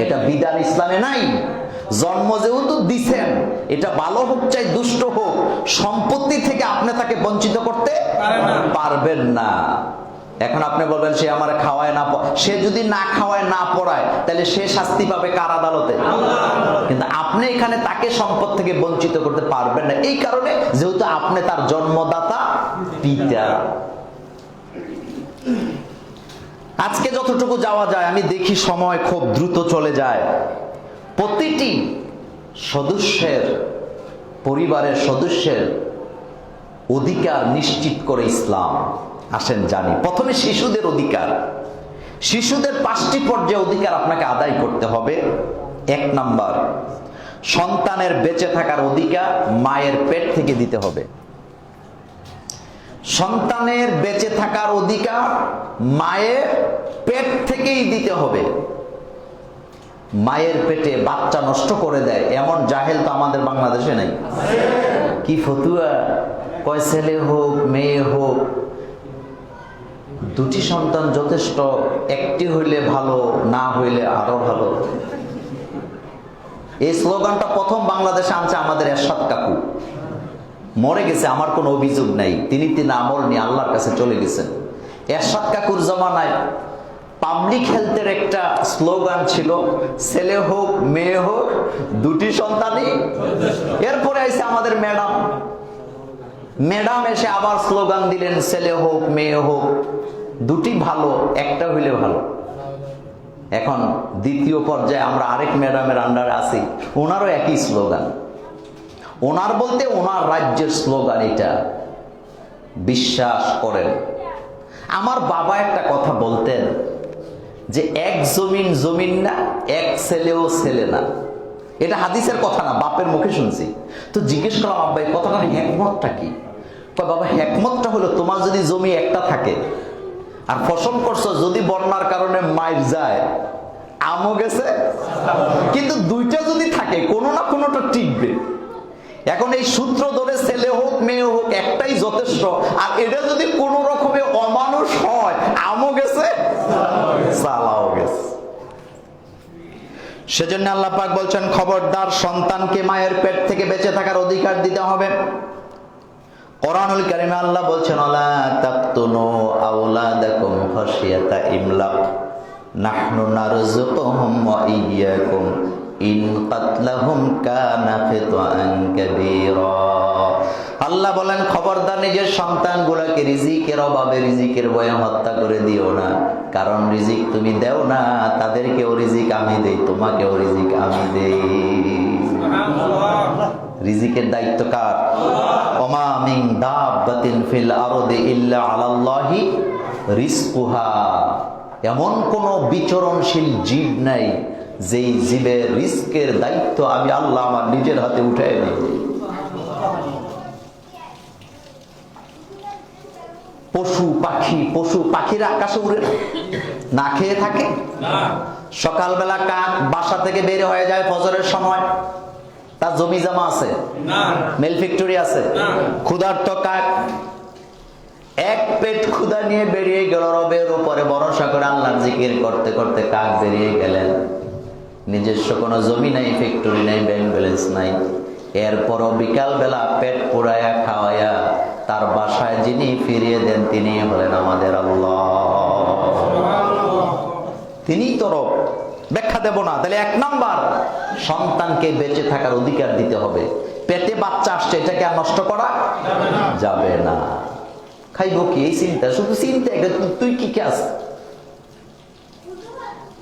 এটা বিধান ইসলামে নাই। জন্ম যেহেতু দিছেন, এটা ভালো হোক চাই দুষ্ট হোক, সম্পত্তি থেকে আপনি তাকে বঞ্চিত করতে পারবেন না। এখন আপনি বলবেন সে আমার খাওয়ায় না, সে যদি না খাওয়ায় না পড়ায় তাহলে সে শাস্তি পাবে কার আদালতে? কিন্তু আপনি এখানে তাকে সম্পদ থেকে বঞ্চিত করতে পারবেন না, এই কারণে যেহেতু আপনি তার জন্মদাতা পিতা। আজকে যতটুকু যাওয়া যায়, আমি দেখি সময় খুব দ্রুত চলে যায়। প্রতিটি সদস্যের, পরিবারের সদস্যের অধিকার নিশ্চিত করে ইসলাম। আসেন জানি, প্রথমে শিশুদের অধিকার। শিশুদের 5টি পর্যায়ে অধিকার আপনাকে আদায় করতে হবে। 1 নাম্বার, সন্তানের বেঁচে থাকার অধিকার মায়ের পেট থেকে দিতে হবে। সন্তানের বেঁচে থাকার অধিকার মায়ের পেট থেকেই দিতে হবে। মায়ের পেটে বাচ্চা নষ্ট করে দেয় এমন জাহেল তো আমাদের বাংলাদেশে নাই। কি ফতুয়া, কয় ছেলে হোক মেয়ে হোক, 2টি সন্তান যথেষ্ট, 1টি হইলে ভালো, না হইলে আরো ভালো। এই স্লোগানটা প্রথম বাংলাদেশে আনছে আমাদের এরশাদ কাকু। মরে গেছে, আমার কোনো অভিযোগ নাই, তিনি আমল নিয়ে আল্লাহর কাছে চলে গেছেন। এরশাদ কাকুর জমানায় পাবলিক হেলথের একটা স্লোগান ছিল, ছেলে হোক মেয়ে হোক 2টি সন্তানই। এরপরে আইসে আমাদের ম্যাডাম এসে আবার স্লোগান দিলেন, ছেলে হোক মেয়ে হোক 2টি ভালো, 1টা হইলে ভালো। এখন দ্বিতীয় পর্যায়ে আমরা আরেক ম্যাডামের আন্ডারে আছি, ওনারও একই স্লোগান। ওনার বলতে ওনার রাজ্যের স্লোগান এটা। বিশ্বাস করেন, আমার বাবা একটা কথা বলতেন যে 1 জমিন জমিন না, 1 ছেলেও ছেলে না। এটা হাদিসের কথা না, বাপের মুখে শুনছি। তো জিজ্ঞেস করলাম, আব্বা এই কথাটার হিকমতটা কি? বাবা, হিকমতটা হলো তোমার যদি জমি একটা থাকে আর ফসল করছো, যদি বন্যার কারণে মাইর যায়, আমও গেছে, কিন্তু 2টা যদি থাকে কোনো না কোনোটা টিকবে। এখন এই সূত্র ধরে ছেলে হোক মেয়ে হোক একটাই যথেষ্ট, আর এটা যদি কোনো রকমে অমানুষ হয়, আমও গেছে সালাও গেছে। সেজন্য আল্লাহ পাক বলছেন, খবরদার সন্তানকে মায়ের পেট থেকে বেঁচে থাকার অধিকার দিতে হবে। কোরআনুল কারীমে আল্লাহ বলছেন, আলা তাকতুনু আওলাদাকুম খাশিয়াতা ইমলাক নাহনু নারযুকুহুম ওয়া ইয়্যাকুম ইন কাতলাহুম কানা খিতাআন কাবীরা। আল্লাহ বলেন, খবরদার নিজের সন্তানগুলোকে রিজিকের অভাবে, রিজিকের ভয়ে হত্যা করে দিও না। কারণ রিজিক তুমি দেও না, তাদেরকেও রিজিক আমি দেই, তোমাকেও রিজিক আমি দেই। রিজিকের দায়িত্ব কার? ওমা মিন দাব্বাতিন ফিল আরদি ইল্লা আলাল্লাহি রিজকুহা। এমন কোন বিচরণশীল জীব নাই যেই জীবের রিজকের দায়িত্ব আমি আল্লাহ আমার নিজের হাতে উঠায় নিই। পশু পাখিরা আকাশে উড়ে না খেয়ে থাকে? সকালবেলা কাক বাসা থেকে বের হয়ে যায় ফজরের সময়, তার জমি জমা আছে, মেল ফ্যাক্টরি আছে, ক্ষুধার্ত কাক 1 পেট ক্ষুধা নিয়ে বেরিয়ে গেল রবের উপরে ভরসা করে, আল্লাহর জিকির করতে করতে কাক বেরিয়ে গেলেন। নিজস্ব কোনো জমি নাই, ফ্যাক্টরি নাই, ব্যাংক ব্যালেন্স নাই। এরপরও বিকাল বেলা পেট পুরায়া খাওয়ায়া তার বাসায় যিনি ফিরিয়ে দেন তিনি হলেন আমাদের আল্লাহ। তিনি তো রব, ব্যাখ্যা দেব না। তাহলে 1 নাম্বার, সন্তানকে বেঁচে থাকার অধিকার দিতে হবে। পেটে বাচ্চা আসছে, এটাকে আর নষ্ট করা যাবে না। খাইব কি, এই চিন্তা, শুধু চিন্তা, তুই কি খাস?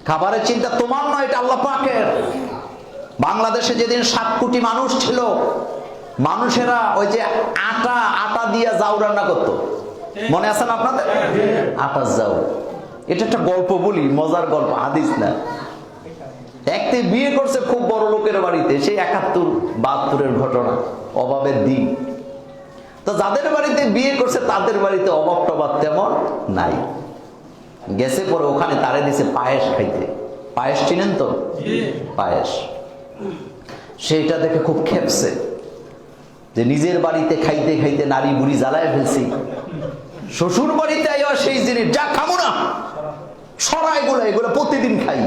খাবারের চিন্তা তোমার নয়, এটা আল্লাহ পাকের। বাংলাদেশে যেদিন 7 কোটি মানুষ ছিল, মানুষেরা ওই যে আটা দিয়ে জাউ রান্না করতো, মনে আছে না আপনাদের? আটার জাউ, এটা একটা গল্প বলি, মজার গল্প, হাদিস না। একটি বিয়ে করছে খুব বড় লোকের বাড়িতে, সেই 71-72-এর ঘটনা, অভাবের দিন। তো যাদের বাড়িতে বিয়ে করছে তাদের বাড়িতে অভাব টভাব তেমন নাই। গেছে পরে ওখানে তারে দিছে পায়েস খাইতে। পায়েস চিনেন তো? পায়েস। সেইটা দেখে খুব খেপছে যে নিজের বাড়িতে খাইতে খাইতে নারী বুড়ি জ্বালায় ফেলছি, শ্বশুর বাড়িতে আইয়া সেই জিনিস যা খাবো না, সরা এগুলো প্রতিদিন খাই।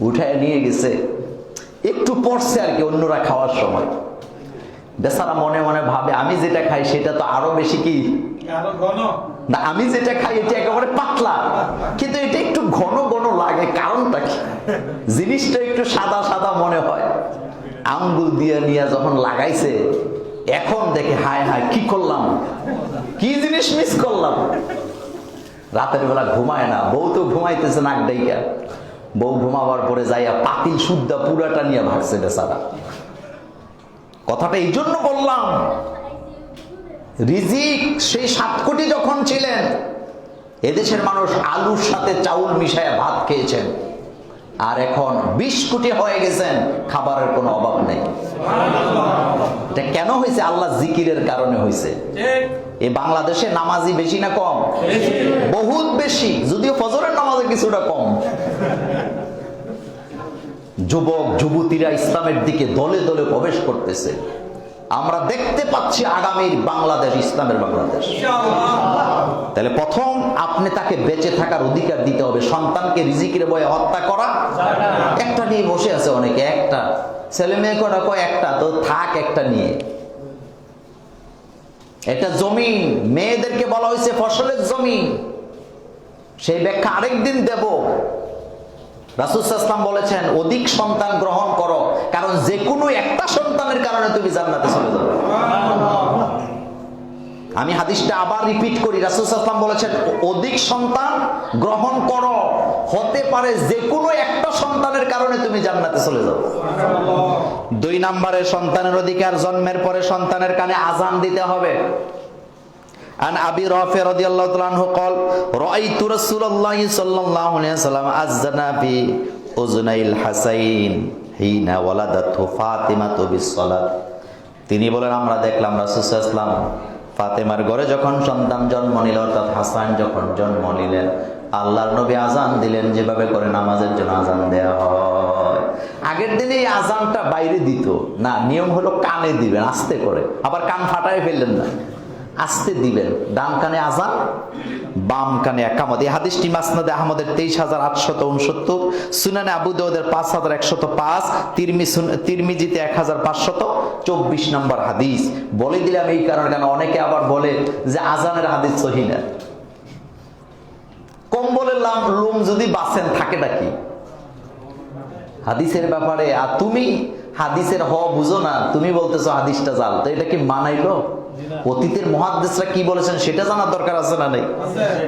উঠায় নিয়ে গেছে, একটু পড়ছে আর কি অন্যরা খাওয়ার সময়। বেচারা মনে মনে ভাবে আমি যেটা খাই সেটা তো আরো বেশি কি না, আমি যেটা খাই এটা একেবারে পাতলা, কিন্তু এটা একটু ঘন ঘন লাগে, কারণটা কি? জিনিসটা একটু সাদা সাদা মনে হয়। আঙ্গুল দিয়ে নিয়ে যখন লাগাইছে, এখন দেখে হায় হায় কি করলাম, কি জিনিস মিস করলাম। রাতের বেলা ঘুমায় না, বউ তো ঘুমাইতেছে নাক ডাইকা। বউ ঘুমাবার পরে যাইয়া পাতিল সুদ্ধা পুরাটা নিয়ে ভাগছে বেচারা। কথাটা এই জন্য বললাম, রিজিক সেই 7 কোটি যখন ছিলেন, এদেশের মানুষ আলুর সাথে চাউল মিশায়া ভাত খেয়েছেন, আর এখন 20 কোটি হয়ে গেছেন, খাবারের কোনো অভাব নেই। এটা কেন হয়েছে? আল্লাহ জিকিরের কারণে হয়েছে। এই বাংলাদেশে নামাজি বেশি না কম? বহুত বেশি, যদিও ফজরের নামাজে কিছুটা কম। যুবক যুবতীরা ইসলামের দিকে দলে দলে প্রবেশ করতেছে। আমরা দেখতে পাচ্ছি আগামীর বাংলাদেশ ইসলামের বাংলাদেশ। তাহলে প্রথম আপনি তাকে বেঁচে থাকার অধিকার দিতে হবে। সন্তানকে রিজিকের ভয়ে হত্যা করা, একটা নিয়ে বসে আছে অনেকে, একটা ছেলে মেয়ে করা কয় একটা, তো থাক একটা নিয়ে। এটা জমিন, মেয়েদেরকে বলা হয়েছে ফসলের জমিন, সেই ব্যাখ্যা আরেকদিন দেব। রাসূল সাল্লাল্লাহু আলাইহি ওয়াসাল্লাম বলেছেন অধিক সন্তান গ্রহণ করো, কারণ যে কোনো একটা সন্তানের কারণে তুমি জান্নাতে চলে যাবে। আমি হাদিসটা আবার রিপিট করি, রাসূল সাল্লাল্লাহু আলাইহি ওয়াসাল্লাম বলেছেন অধিক সন্তান গ্রহণ করো, হতে পারে যে কোনো একটা সন্তানের কারণে তুমি জান্নাতে চলে যাও। 2 নম্বরে সন্তানের অধিকার, জন্মের পরে সন্তানের কানে আযান দিতে হবে। আন আবি রাফি রাদিয়াল্লাহু তাআলা আনহু قال রাআইতু রাসূলুল্লাহ সাল্লাল্লাহু আলাইহি ওয়াসাল্লাম আযযানা ফি উযনাইল হাসাইন হিনা ওয়ালাদাতু ফাতিমাতু বিসসালাত। তিনি বলেন আমরা দেখলাম রাসূল সাল্লাল্লাহু আলাইহি ওয়াসাল্লাম ফাতেমার ঘরে যখন সন্তান জন্ম নিল, অর্থাৎ হাসান যখন জন্ম নিলেন, আল্লাহর নবী আযান দিলেন যেভাবে করে নামাজের জন্য আযান দেয়া হয়। আগের দিনে এই আযানটা বাইরে দিত না, নিয়ম হলো কানে দিবেন আস্তে করে, আবার কান ফাটায় ফেললেন না, আস্তে দিবেন। ডান কানে আযান, বাম কানে ইকামত। এই হাদিসটি মাসনাদে আহমদের 23869, সুনানে আবু দাউদের 5105, তিরমিজিতে 1524 নম্বর হাদিস। বলে দিলাম এই কারণে, কেন অনেকে আবার বলে যে আযানের হাদিস সহিহ না। কম্বলের লোম যদি বাঁচেন থাকে নাকি হাদিসের ব্যাপারে? আর তুমি হাদিসের বুঝো না, তুমি বলতেছো হাদিসটা জাল, তো এটা কি মানাইলো? অতীতের মুহাদ্দিসরা কি বলেছেন সেটা জানার দরকার আছে না নাই?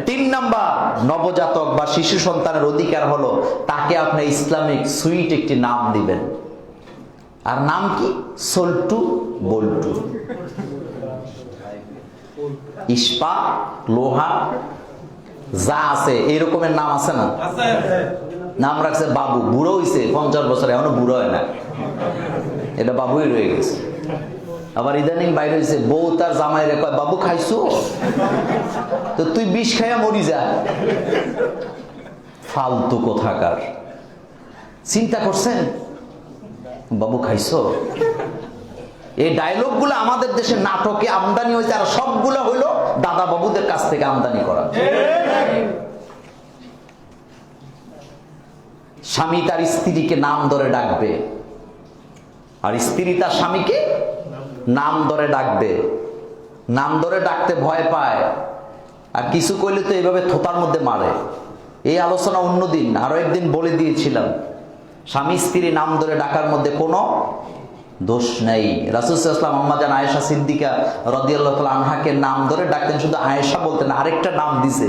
3 নাম্বার, নবজাতক বা শিশু সন্তানের অধিকার হলো তাকে আপনি ইসলামিক সুইট একটি নাম দিবেন। আর নাম কি? সল্টু, বল্টু, ইস্পা, লোহা, যা আছে এরকমের নাম আছে না? নাম রাখছে বাবু, বুড়ো হইছে 50 বছর, এখনো বুড়ো হয় না, এটা বাবুই রয়ে গেছে। আবার ইদানিং বাইরে হয়েছে, বউ তার জামাই রে কয় বাবু খাইছো, তো তুই বিষ খাইয়া মরি যা। ফালতু কোথাকার। চিন্তা করছেন? বাবু খাইছো, এই ডায়লগ গুলো আমাদের দেশে নাটকে আমদানি হয়েছে, আর সবগুলো হইলো দাদা বাবুদের কাছ থেকে আমদানি করা। স্বামী তার স্ত্রীকে নাম ধরে ডাকবে, আর স্ত্রী তার স্বামীকে নাম ধরে ডাকবে। নাম ধরে ডাকতে ভয় পায়, আর কিছু কইলে তো এইভাবে থোতার মধ্যে মারে। এই আলোচনা অন্যদিন, আরো একদিন বলে দিয়েছিলাম, স্বামী স্ত্রী নাম ধরে ডাকার মধ্যে কোনো দোষ নেই। রাসূল সাল্লাল্লাহু আলাইহি ওয়াসাল্লাম আম্মা জান আয়েশা সিদ্দিকা রাদিয়াল্লাহু তাআলা আনহাকে নাম ধরে ডাকতেন, শুধু আয়েশা বলতেন, আরেকটা নাম দিছে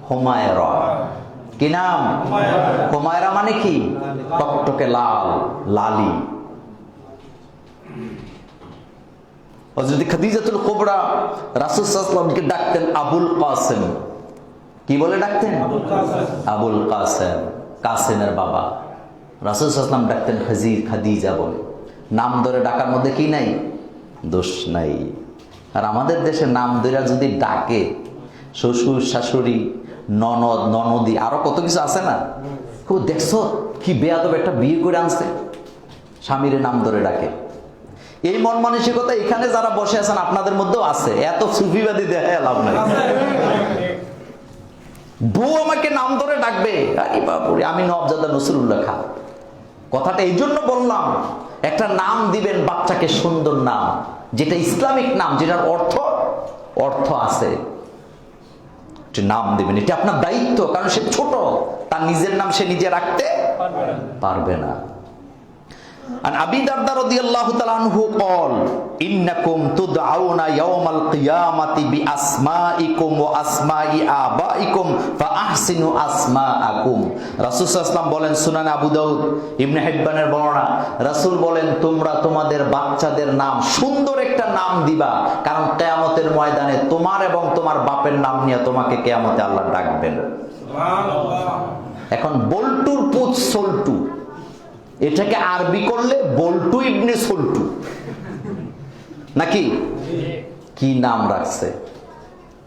হুমায়রা। কি নাম? হুমায়রা মানে কি? টকটকে লাল, লালি। হযরত খাদিজাতুল কুবরা রাসূল সাল্লাল্লাহু আলাইহি ওয়াসাল্লামকে ডাকতেন আবুল কাসেম। কি বলে ডাকতেন? আবুল কাসেম, কাসেমের বাবা। রাসূল সাল্লাল্লাহু আলাইহি ওয়াসাল্লাম ডাকতেন খাদিজা বলে। নাম ধরে ডাকার মধ্যে কি নাই? দোষ নাই। আর আমাদের দেশে নাম ধরে যদি ডাকে, শ্বশুর শাশুড়ি, ননদ ননদি, আরো কত কিছু আছে না, খুব দেখছো কি বেয়াদব একটা বিয়ে করে আনছে, স্বামীর নাম ধরে ডাকে। এই মন মানসিকতা এখানে যারা বসে আছেন আপনাদের মধ্যেও আছে। এত সুফিবাদী দেখে লাভ নাই। বউ আমাকে নাম ধরে ডাকবে, আরে বাপুরে, আমি নবজাদা নসরুল্লাহ খান। কথাটা এই জন্য বললাম, একটা নাম দিবেন বাচ্চাকে, সুন্দর নাম, যেটা ইসলামিক নাম, যেটার অর্থ আছে, নাম দিবেন। এটা আপনার দায়িত্ব, কারণ সে ছোট, তার নিজের নাম সে নিজে রাখতে পারবে না। عن أبي الدرداء رضي الله تعالى عنه قال إنكم تدعون يوم القيامة بأسمائكم وأسماء آبائكم فأحسنوا أسماءكم। রাসূল সাল্লাল্লাহু আলাইহি ওয়াসাল্লাম বলেন, সুনানে আবু দাউদ, ইবনে হিব্বানের বর্ণনা, রাসূল বলেন, তোমরা তোমাদের বাচ্চাদের নাম সুন্দর একটা নাম দিবা, কারণ কিয়ামতের ময়দানে তোমার এবং তোমার বাপের নাম নিয়ে তোমাকে কিয়ামতে আল্লাহ ডাকবেন। সুবহানাল্লাহ। এখন বল্টুর পুত সল্টু, এটাকে আরবি করলে বল্টু ইবনে সল্টু নাকি, কি নাম রাখছে।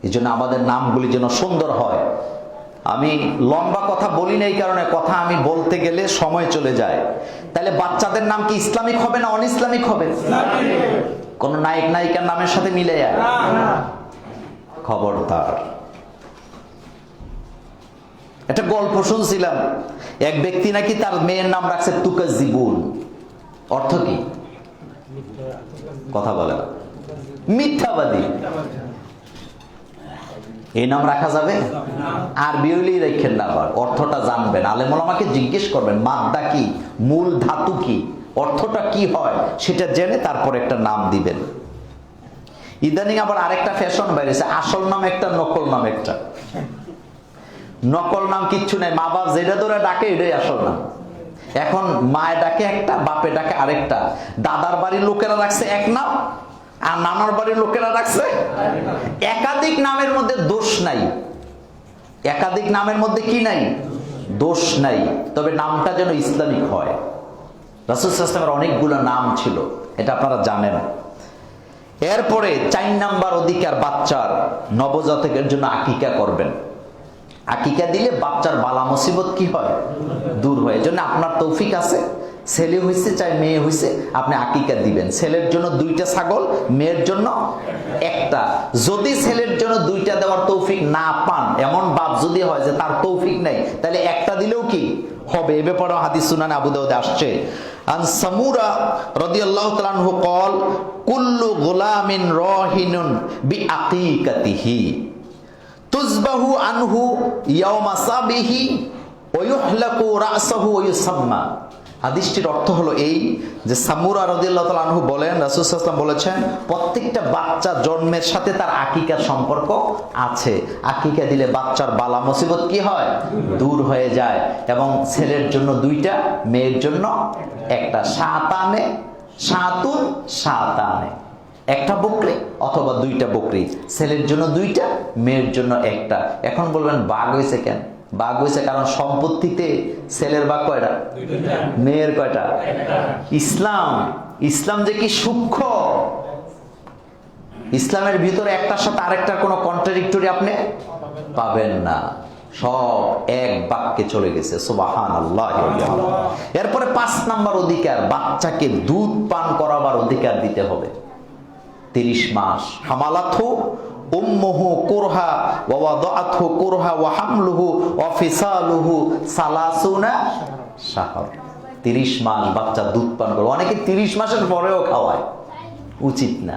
এই জন্য আমাদের নামগুলি যেন সুন্দর হয়। আমি লম্বা কথা বলি না, এই কারণে কথা আমি বলতে গেলে সময় চলে যায়। তাহলে বাচ্চাদের নাম কি ইসলামিক হবে না অন ইসলামিক হবে? কোন নায়ক নায়িকার নামের সাথে মিলে যায়? খবরদার। একটা গল্প শুনছিলাম, এক ব্যক্তি নাকি তার মেয়ের নাম রাখছে তুকাজ্জিবুন। অর্থ কি? কথা বলে না, মিথ্যাবাদী। এই নাম রাখা যাবে? আরবি হইলেই রাখেন না, আবার অর্থটা জানবেন, আলেম ওলামাকে জিজ্ঞেস করবেন মাদ্দা কি, মূল ধাতু কি, অর্থটা কি হয়, সেটা জেনে তারপর একটা নাম দিবেন। ইদানিং আবার আরেকটা ফ্যাশন বেরিয়েছে, আসল নাম একটা, নকল নাম একটা। নকল নাম কিচ্ছু নাই, মা বাপ যেটা ধরে ডাকে এটাই আসল নাম। এখন মায়ে ডাকে একটা, বাপে ডাকে আরেকটা। দাদার বাড়ির লোকেরা রাখছে এক নাম, আর নানার বাড়ির লোকেরা রাখছে একাধিক নামের মধ্যে দোষ নাই। একাধিক নামের মধ্যে কি নাই? দোষ নাই। তবে নামটা যেন ইসলামিক হয়। রাসূল সাল্লাল্লাহু আলাইহি ওয়াসাল্লামের অনেকগুলো নাম ছিল, এটা আপনারা জানেন। এরপরে 4 নাম্বার অধিকার, বাচ্চার নবজাতকের জন্য আকিকা করবেন। আকিকা দিলে বাচ্চার বালা মুসিবত কি হয়? দূর হয়। এজন্য আপনার তৌফিক আছে, ছেলে হইছে চাই মেয়ে হইছে, আপনি আকিকা দিবেন। ছেলের জন্য 2টা ছাগল, মেয়ের জন্য একটা। যদি ছেলের জন্য 2টা দেওয়ার তৌফিক না পান, এমন বাপ যদি হয় যে তার তৌফিক নাই, তাহলে একটা দিলেও কি হবে। এ ব্যাপারে হাদিস সুনানে আবু দাউদে আসছে। আন সামুরা রাদিয়াল্লাহু তাআলা আনহু قال কুল্লু গুলামিন রাহিনুন বিআকিকাতিহি তুযবাহু আনহু ইয়াওমা সাবিহি ওয়া ইউহলাকু রাসুহু ওয়া ইউসাম্মা। হাদিসটির অর্থ হলো এই যে সামুরা রাদিয়াল্লাহু তাআলা আনহু বলেন, রাসূল সাল্লাল্লাহু আলাইহি ওয়াসাল্লাম বলেছেন, প্রত্যেকটা বাচ্চা জন্মের সাথে তার আকিকার সম্পর্ক আছে। আকিকা দিলে বাচ্চার বালা মুসিবত কি হয়? দূর হয়ে যায়। এবং ছেলের জন্য 2টা, মেয়ের জন্য একটা। সাতানে সাতুন সাতানে, একটা বকরি অথবা 2টা বকরি। ছেলের জন্য 2টা, মেয়ের জন্য একটা। এখন বলবেন বাঘ হয়েছে কেন? বাঘ হয়েছে কারণ সম্পত্তিতে ছেলের ভাগ কয়টা, মেয়ের কয়টা? ইসলাম যে কি সূক্ষ্ম। ইসলামের ভিতরে একটার সাথে আরেকটার কোনো কন্ট্রাডিক্টরি আপনি পাবেন না, সব এক বাক্যে চলে গেছে। সুবহানাল্লাহ। এরপরে 5 নাম্বার অধিকার, বাচ্চাকে দুধ পান করাবার অধিকার দিতে হবে। 30 মাস। হামালাতহু উম্মুহু কুরহা ওয়া ওয়াদাআতহু কুরহা ওয়া হামলুহু ওয়া ফিসালুহু 30 শাহর। 30 মাস বাচ্চা দুধ পান করে। অনেকে 30 মাসের পরেও খাওয়ায়, উচিত না।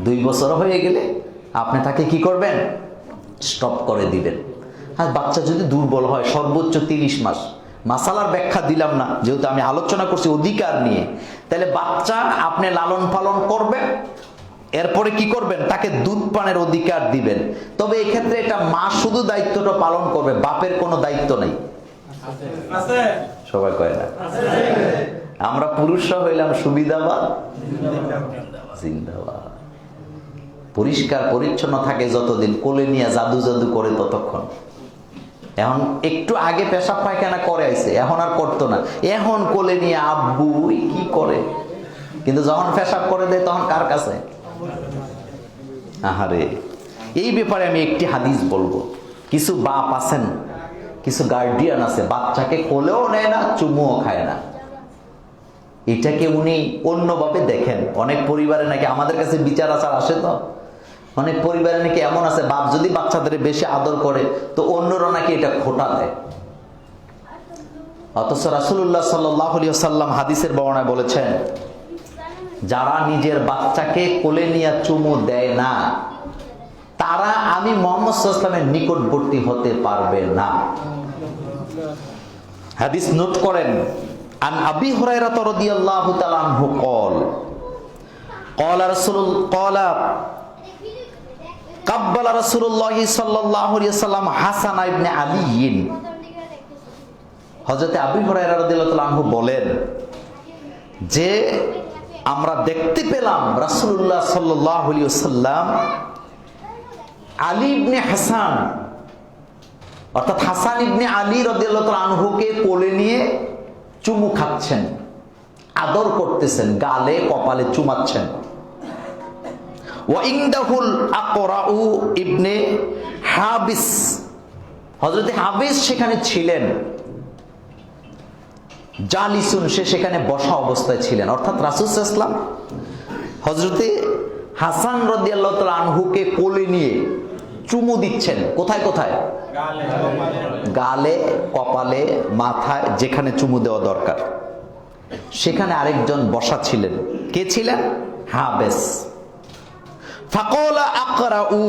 2 বছর হয়ে গেলে আপনি তাকে কি করবেন? স্টপ করে দিবেন। আর বাচ্চা যদি দুর্বল হয়, সর্বোচ্চ 30 মাস। মাসালার ব্যাখ্যা দিলাম না, যেহেতু আমি আলোচনা করছি অধিকার নিয়ে। তাহলে বাচ্চা আপনি লালন পালন করবেন, এরপরে কি করবেন? তাকে দুধ পানের অধিকার দিবেন। তবে এই ক্ষেত্রে এটা মা শুধু দায়িত্বটা পালন করবে, বাপের কোনো দায়িত্ব নেই। সবাই কয় না? আমরা পুরুষরা হইলাম সুবিধাবাদ, জিন্দাবাদ। পরিষ্কার পরিচ্ছন্ন থাকে যতদিন, কোলে নিয়ে জাদু জাদু করে ততক্ষণ। এখন একটু আগে পেশাব পায়খানা করে আইছে, এখন আর করতো না। এখন কোলে নিয়ে আব্বু কি করে, কিন্তু যখন পেশাব করে দেয় তখন কার কাছে? আহারে, এই ব্যাপারে আমি একটি হাদিস বলবো। কিছু বাপ আছেন, কিছু গার্ডিয়ান আছে, বাচ্চাকে কোলেও নেয় না, চুমুও খায় না। এটাকে উনি অন্যভাবে দেখেন। অনেক পরিবারে নাকি আমাদের কাছে বিচার আচার আসে, তো অনেক পরিবারে নাকি এমন আছে, বাপ যদি বাচ্চাদের বেশি আদর করে তো অন্যরা নাকি এটা খোটা দেয়। অথচ রাসূলুল্লাহ সাল্লাল্লাহু আলাইহি ওয়াসাল্লাম হাদিসের বর্ণনায় বলেছেন, যারা নিজের বাচ্চাকে কোলে নিয়ে চুমু দেয় না, তারা আমি মুহাম্মদ সাল্লাল্লাহু আলাইহি ওয়াসাল্লামের নিকটবর্তী হতে পারবে না। হাদিস নোট করেন। আন আবি হুরায়রা রাদিয়াল্লাহু তাআলা আনহু قال قال رسول قال قبل رسول الله صلى الله عليه وسلم হাসান ইবনে আলী। হযরত আবু হুরায়রা রাদিয়াল্লাহু তাআলা আনহু বলেন যে আমরা দেখতে পেলাম রাসূলুল্লাহ সাল্লাল্লাহু আলাইহি ওয়াসাল্লাম আলী ইবনে হাসান, অর্থাৎ হাসান ইবনে আলী রাদিয়াল্লাহু তাআলা আনহুকে কোলে নিয়ে চুমু খাচ্ছেন, আদর করতেছেন, গালে কপালে চুমাচ্ছেন। ওয়া ইনদাহুল আকরাউ ইবনে হাবিস, হযরত হাবিস সেখানে ছিলেন। জালিসুন, সে সেখানে বসা অবস্থায় ছিলেন। অর্থাৎ রাসূল সাল্লাল্লাহু আলাইহি ওয়াসাল্লাম হযরতে হাসান রাদিয়াল্লাহু তাআলা আনহুকে কোলে নিয়ে চুমু দিচ্ছেন। কোথায় কোথায়? গালে, কপালে, মাথায়, যেখানে চুমু দেওয়া দরকার সেখানে আরেকজন বসা ছিলেন। কে ছিলেন? হাবেস। ফাকালা আকরাউ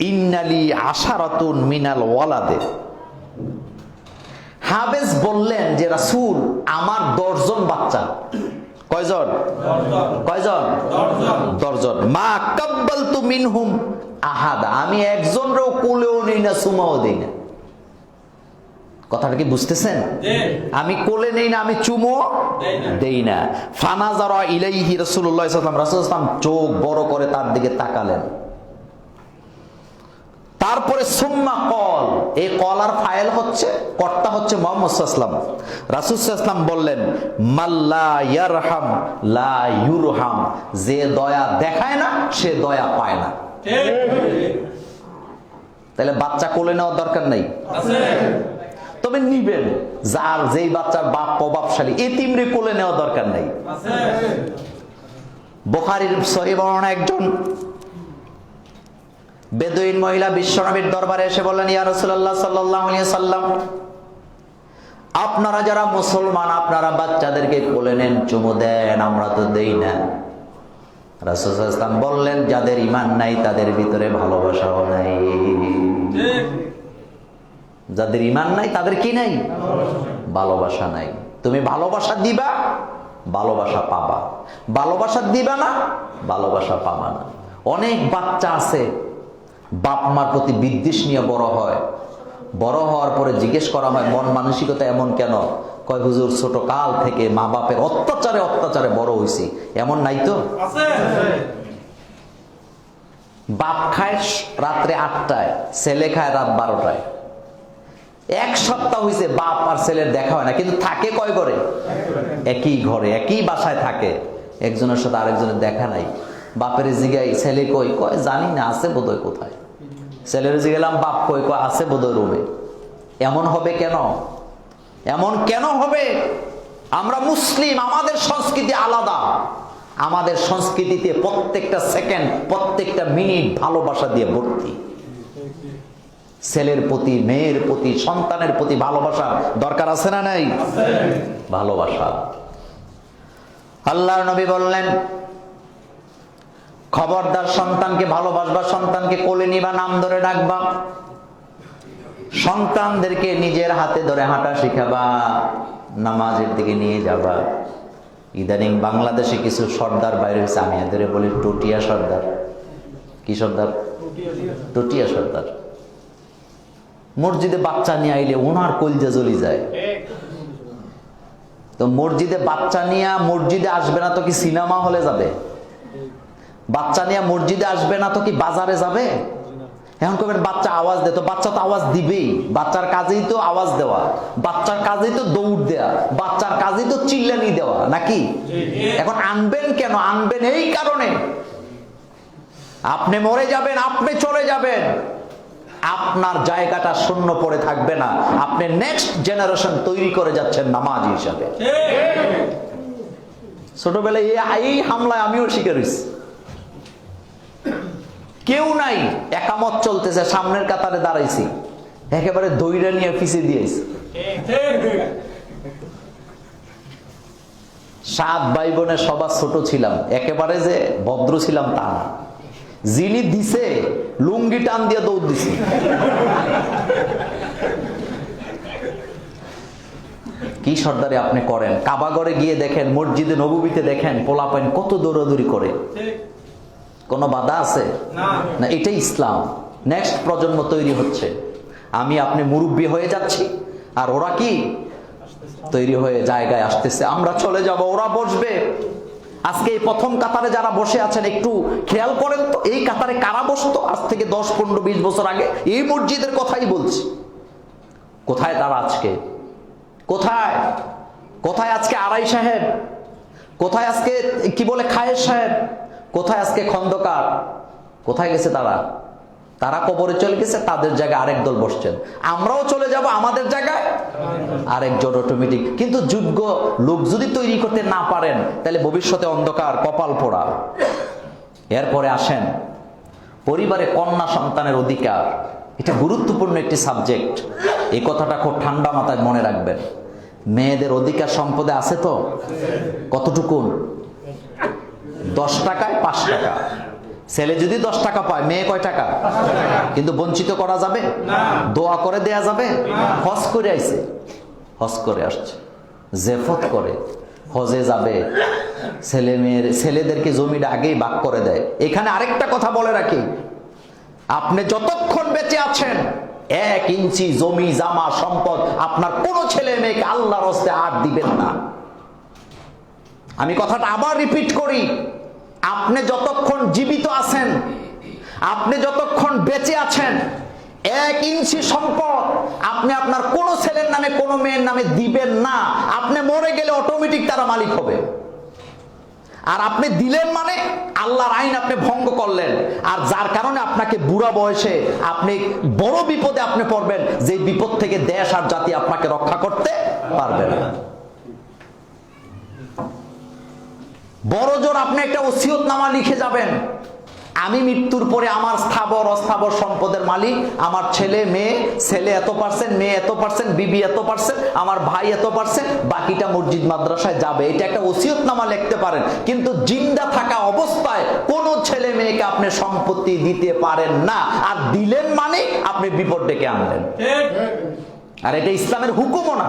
ইন্নালি আশারাতুন মিনাল ওয়ালাদে। হাবেস বললেন যে রাসূল, আমার 10 জন বাচ্চা। কয়জন? 10 জন। 10 জন। মা কাব্বালতু মিনহুম আহাদা, আমি একজনও কোলেও নেই না, চুমাও দেই না। কথাটা কি বুঝতেছেন? আমি কোলে নেই না, আমি চুমো দেই না। ফানাজারা ইলাইহি রাসূলুল্লাহ সাল্লাল্লাহু আলাইহি ওয়াসাল্লাম, রাসূল সাল্লাল্লাহু আলাইহি ওয়াসাল্লাম চোখ বড় করে তার দিকে তাকালেন। তারপরে সুম্মা কল, এই কলার ফাইল হচ্ছে, কর্তা হচ্ছে মুহাম্মদ সাল্লাল্লাহু আলাইহি ওয়াসাল্লাম। রাসূল সাল্লাল্লাহু আলাইহি ওয়াসাল্লাম বললেন, মাল্লা ইয়ারহাম লা ইউরহাম, যে দয়া দেখায় না সে দয়া পায় না। তাহলে বাচ্চা কোলে নেওয়ার দরকার নাই, তবে নিবেন। যার যেই বাচ্চার বাপ প্রভাবশালী, এতিমরে কোলে নেওয়া দরকার নাই। বুখারীর সহিহ বর্ণনা, একজন বেদুইন মহিলা বিশ্বনবীর দরবারে এসে বললেন, ইয়া রাসূলুল্লাহ সাল্লাল্লাহু আলাইহি ওয়াসাল্লাম, আপনারা যারা মুসলমান আপনারা বাচ্চাদেরকে কোলে নেন, চুমু দেন, আমরা তো দেই না। রাসূল সাল্লাল্লাহু আলাইহি ওয়াসাল্লাম বললেন, যাদের ঈমান নাই তাদের ভিতরে ভালোবাসাও নাই। যাদের ঈমান নাই তাদের কি নাই? ভালোবাসা নাই। তুমি ভালোবাসা দিবা, ভালোবাসা পাবা। ভালোবাসা দিবা না, ভালোবাসা পাবা না। অনেক বাচ্চা আছে বাপ মার প্রতি বিদ্বেষ নিয়ে বড় হয়। বড় হওয়ার পরে জিজ্ঞেস করা হয়, মন মানসিকতা এমন কেন? কয়, হুজুর ছোট কাল থেকে মা বাপের অত্যাচারে অত্যাচারে বড় হইছি। এমন নাই তো? বাপ খায় রাত্রে 8টায়, ছেলে খায় রাত 12টায়। 1 সপ্তাহ হইছে বাপ আর ছেলের দেখা হয় না, কিন্তু থাকে কয় ঘরে? একই ঘরে, একই বাসায় থাকে। একজনের সাথে আরেকজনের দেখা নাই। বাপের জিগাই, ছেলে কই? কয় জানি না, আছে বোধহয় কোথায়। ছেলের জিগালাম, বাপ কই? কয় আছে বোধহয় রুমে। এমন হবে কেন? এমন কেন হবে? আমরা মুসলিম, আমাদের সংস্কৃতি আলাদা। আমাদের সংস্কৃতিতে প্রত্যেকটা সেকেন্ড, প্রত্যেকটা মিনিট ভালোবাসা দিয়ে ভর্তি। ছেলের প্রতি, মেয়ের প্রতি, সন্তানের প্রতি ভালোবাসা দরকার আছে না নাই? ভালোবাসা। আল্লাহর নবী বললেন, খবরদার সন্তানকে ভালোবাসবা, সন্তানকে কোলে নিবা, নাম ধরে ডাকবা, সন্তানদেরকে নিজের হাতে ধরে হাঁটা শিখাবা, নামাজের দিকে নিয়ে যাবা। ইদানিং বাংলাদেশে কিছু সর্দার বাইরে হয়েছে, আমি এদের বলি টুটিয়া সর্দার। কি সর্দার? টুটিয়া সর্দার। মসজিদে বাচ্চা নিয়ে আইলে ওনার কলজা জ্বলি যায়। তো মসজিদে বাচ্চা নিয়ে মসজিদে আসবে না তো কি সিনেমা হলে যাবে? বাচ্চা নিয়ে মসজিদে আসবে না তো কি বাজারে যাবে? এখন কবেন বাচ্চা আওয়াজ দে, তো বাচ্চা তো আওয়াজ দিবেই, বাচ্চার কাজেই তো আওয়াজ দেওয়া, বাচ্চার কাজেই তো দৌড় দেওয়া, বাচ্চার কাজেই তো চিল্লানি দেওয়া, নাকি? এখন আনবেন কেন? আনবেন এই কারণে, আপনি মরে যাবেন, আপনি চলে যাবেন, আপনার জায়গাটা শূন্য পড়ে থাকবে না, আপনি নেক্সট জেনারেশন তৈরি করে যাচ্ছেন নামাজি হিসাবে। ছোটবেলায় এই হামলায় আমিও শিকার হয়েছি। কেউ নাই, একামত চলতেছে, সামনের কাতারে দাঁড়াইছি, একেবারে দইরা নিয়ে পিছিয়ে দিয়েছি। 7 ভাই বোনের সবার ছোট ছিলাম, একেবারে যে ভদ্র ছিলাম তা না। যিনি দিছে লুঙ্গি টান দিয়ে দৌড় দিছি। কি সর্দারে আপনি করেন? কাবাগরে গিয়ে দেখেন, মসজিদে নববীতে দেখেন, পোলাপাইন কত দৌড়াদৌড়ি করে, কোনো বাধা আছে না? এটাই ইসলাম। নেক্সট প্রজন্ম তৈরি হচ্ছে, আমি আপনি মুরব্বী হয়ে যাচ্ছি, আর ওরা কি তৈরি হয়ে জায়গায় আসতেছে। আমরা চলে যাব, ওরা বসবে। আজকে এই প্রথম কাতারে যারা বসে আছেন, একটু খেয়াল করেন তো, এই কাতারে কারা বসতো আজ থেকে 10, 15, 20 বছর আগে? এই মসজিদের কথাই বলছি। কোথায় তারা আজকে? কোথায়? কোথায় আজকে আড়াই সাহেব? কোথায় আজকে কি বলে খায়ের সাহেব? কোথায় আজকে খন্দকার? কোথায় গেছে তারা? তারা কবরে চলে গেছে, তাদের জায়গায় আরেক দল বসছেন। আমরাও চলে যাব, আমাদের জায়গায় আরেকজন অটোমেটিক। কিন্তু যোগ্য লোক যদি তৈরি করতে না পারেন, তাহলে ভবিষ্যতে অন্ধকার, কপাল পোড়া। এরপরে আসেন পরিবারে কন্যা সন্তানের অধিকার। এটা গুরুত্বপূর্ণ একটি সাবজেক্ট, এই কথাটা খুব ঠান্ডা মাথায় মনে রাখবেন। মেয়েদের অধিকার সম্পদে আছে তো? কতটুকুন? 10 টাকায় 5 টাকা। ছেলে যদি 10 টাকা পায়, মেয়ে কয় টাকা? কিন্তু বঞ্চিত করা যাবে? দোয়া করে দেয়া যাবে? হজ করে আইছে, হজ করে আসছে, জেফত করে হজে যাবে, ছেলেদেরকে জমিটা আগেই ভাগ করে দেয়। এখানে আরেকটা কথা বলে রাখি, আপনি যতক্ষণ বেঁচে আছেন, 1 ইঞ্চি জমি জামা সম্পদ আপনার কোনো ছেলে মেয়েকে আল্লাহর হস্তে আর দিবেন না। আমি কথাটা আবার রিপিট করি, আপনি যতক্ষণ জীবিত আছেন, আপনি যতক্ষণ বেঁচে আছেন, 1 ইঞ্চি সম্পদ আপনি আপনার কোনো ছেলের নামে, কোনো মেয়ের নামে দিবেন না। আপনি মরে গেলে অটোমেটিক তারা মালিক হবে। আর আপনি দিলেন মানে আল্লাহর আইন আপনি ভঙ্গ করলেন, আর যার কারণে আপনাকে বুড়া বয়সে আপনি বড় বিপদে আপনি পড়বেন, যে বিপদ থেকে দেশ আর জাতি আপনাকে রক্ষা করতে পারবে না। বড় জোর আপনি একটা ওসিয়তনামা লিখে যাবেন, আমি মৃত্যুর পরে আমার স্থাবর অস্থাবর সম্পদের মালিক আমার ছেলে মেয়ে, ছেলে এত পার্সেন্ট, মেয়ে এত পার্সেন্ট, বিবি এত পার্সেন্ট, আমার ভাই এত পার্সেন্ট, বাকিটা মসজিদ মাদ্রাসায় যাবে। এটা একটা ওসিয়তনামা লিখতে পারেন, কিন্তু জিন্দা থাকা অবস্থায় কোনো ছেলে মেয়েকে আপনি সম্পত্তি দিতে পারেন না। আর দিলেন মানে আপনি বিপদ ডেকে আনলেন। আর এটা ইসলামের হুকুমও না,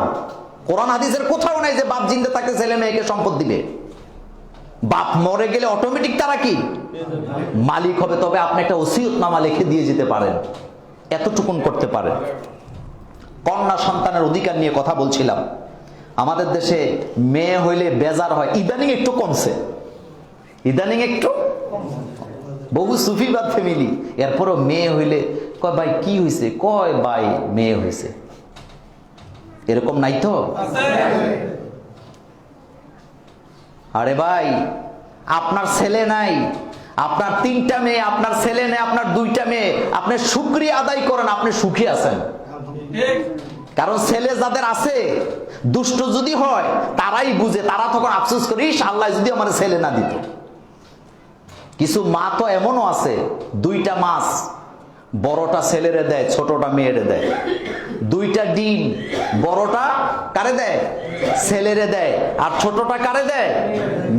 কোরআন হাদিসের কোথাও নাই যে বাপ জিন্দা থাকতে ছেলে মেয়েকে সম্পদ দিবে। বাপ মরে গেলে অটোমেটিক তারা কি মালিক হবে। তবে আপনি একটা ওসিয়তনামা লিখে দিয়ে যেতে পারেন, এতটুকুন করতে পারেন। কন্যা সন্তানের অধিকার নিয়ে কথা বলছিলাম। আমাদের দেশে মেয়ে হইলে বেজার হয়, ইদানিং একটু কমছে, ইদানিং একটু। বহু সুফিবাদ ফ্যামিলি, এরপরও মেয়ে হইলে কয় ভাই কি হয়েছে, কয় ভাই মেয়ে হয়েছে, এরকম নাই তো? আরে ভাই, আপনার ছেলে নাই, আপনার 3টা মেয়ে, আপনার ছেলে নেই, আপনার 2টা মেয়ে, আপনি শুকরিয়া আদায় করেন, আপনি সুখী আছেন। কারণ ছেলে যাদের আছে, দুষ্ট যদি হয় তারাই বুঝে, তারা তখন আফসোস করে, ইস আল্লাহ যদি আমার ছেলে না দিত। কিছু মা তো এমনও আছে, 2টা মাছ, বড়টা ছেলেরে দেয়, ছোটটা মেয়েরে দেয়। 2টা ডিম, বড়টা কারে দেয়? ছেলেরে দেয়, আর ছোটটা কারে দেয়?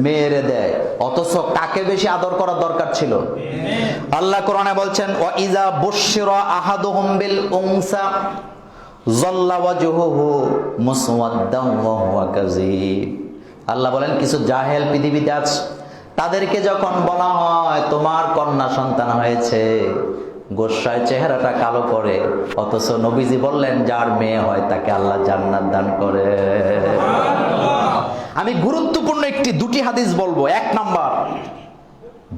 মেয়েরে দেয়। অথচ কাকে বেশি আদর করা দরকার ছিল? আল্লাহ কোরআনে বলছেন, ওয়া ইযা বুশশিরা আহাদুহুম বিল উনসা যাল্লা ওয়াজহুহু মুসওয়াদ্দান ওয়া হুয়া কাযীব। আল্লাহ বলেন, কিছু জাহেল পৃথিবীতে আছে, তাদেরকে যখন বলা হয় তোমার কন্যা সন্তান হয়েছে, গোসায় চেহারাটা কালো করে। অথচ নবীজি বললেন, যার মেয়ে হয় তাকে আল্লাহ জান্নাত দান করে। আমি গুরুত্বপূর্ণ 2টি হাদিস বলবো। 1 নাম্বার,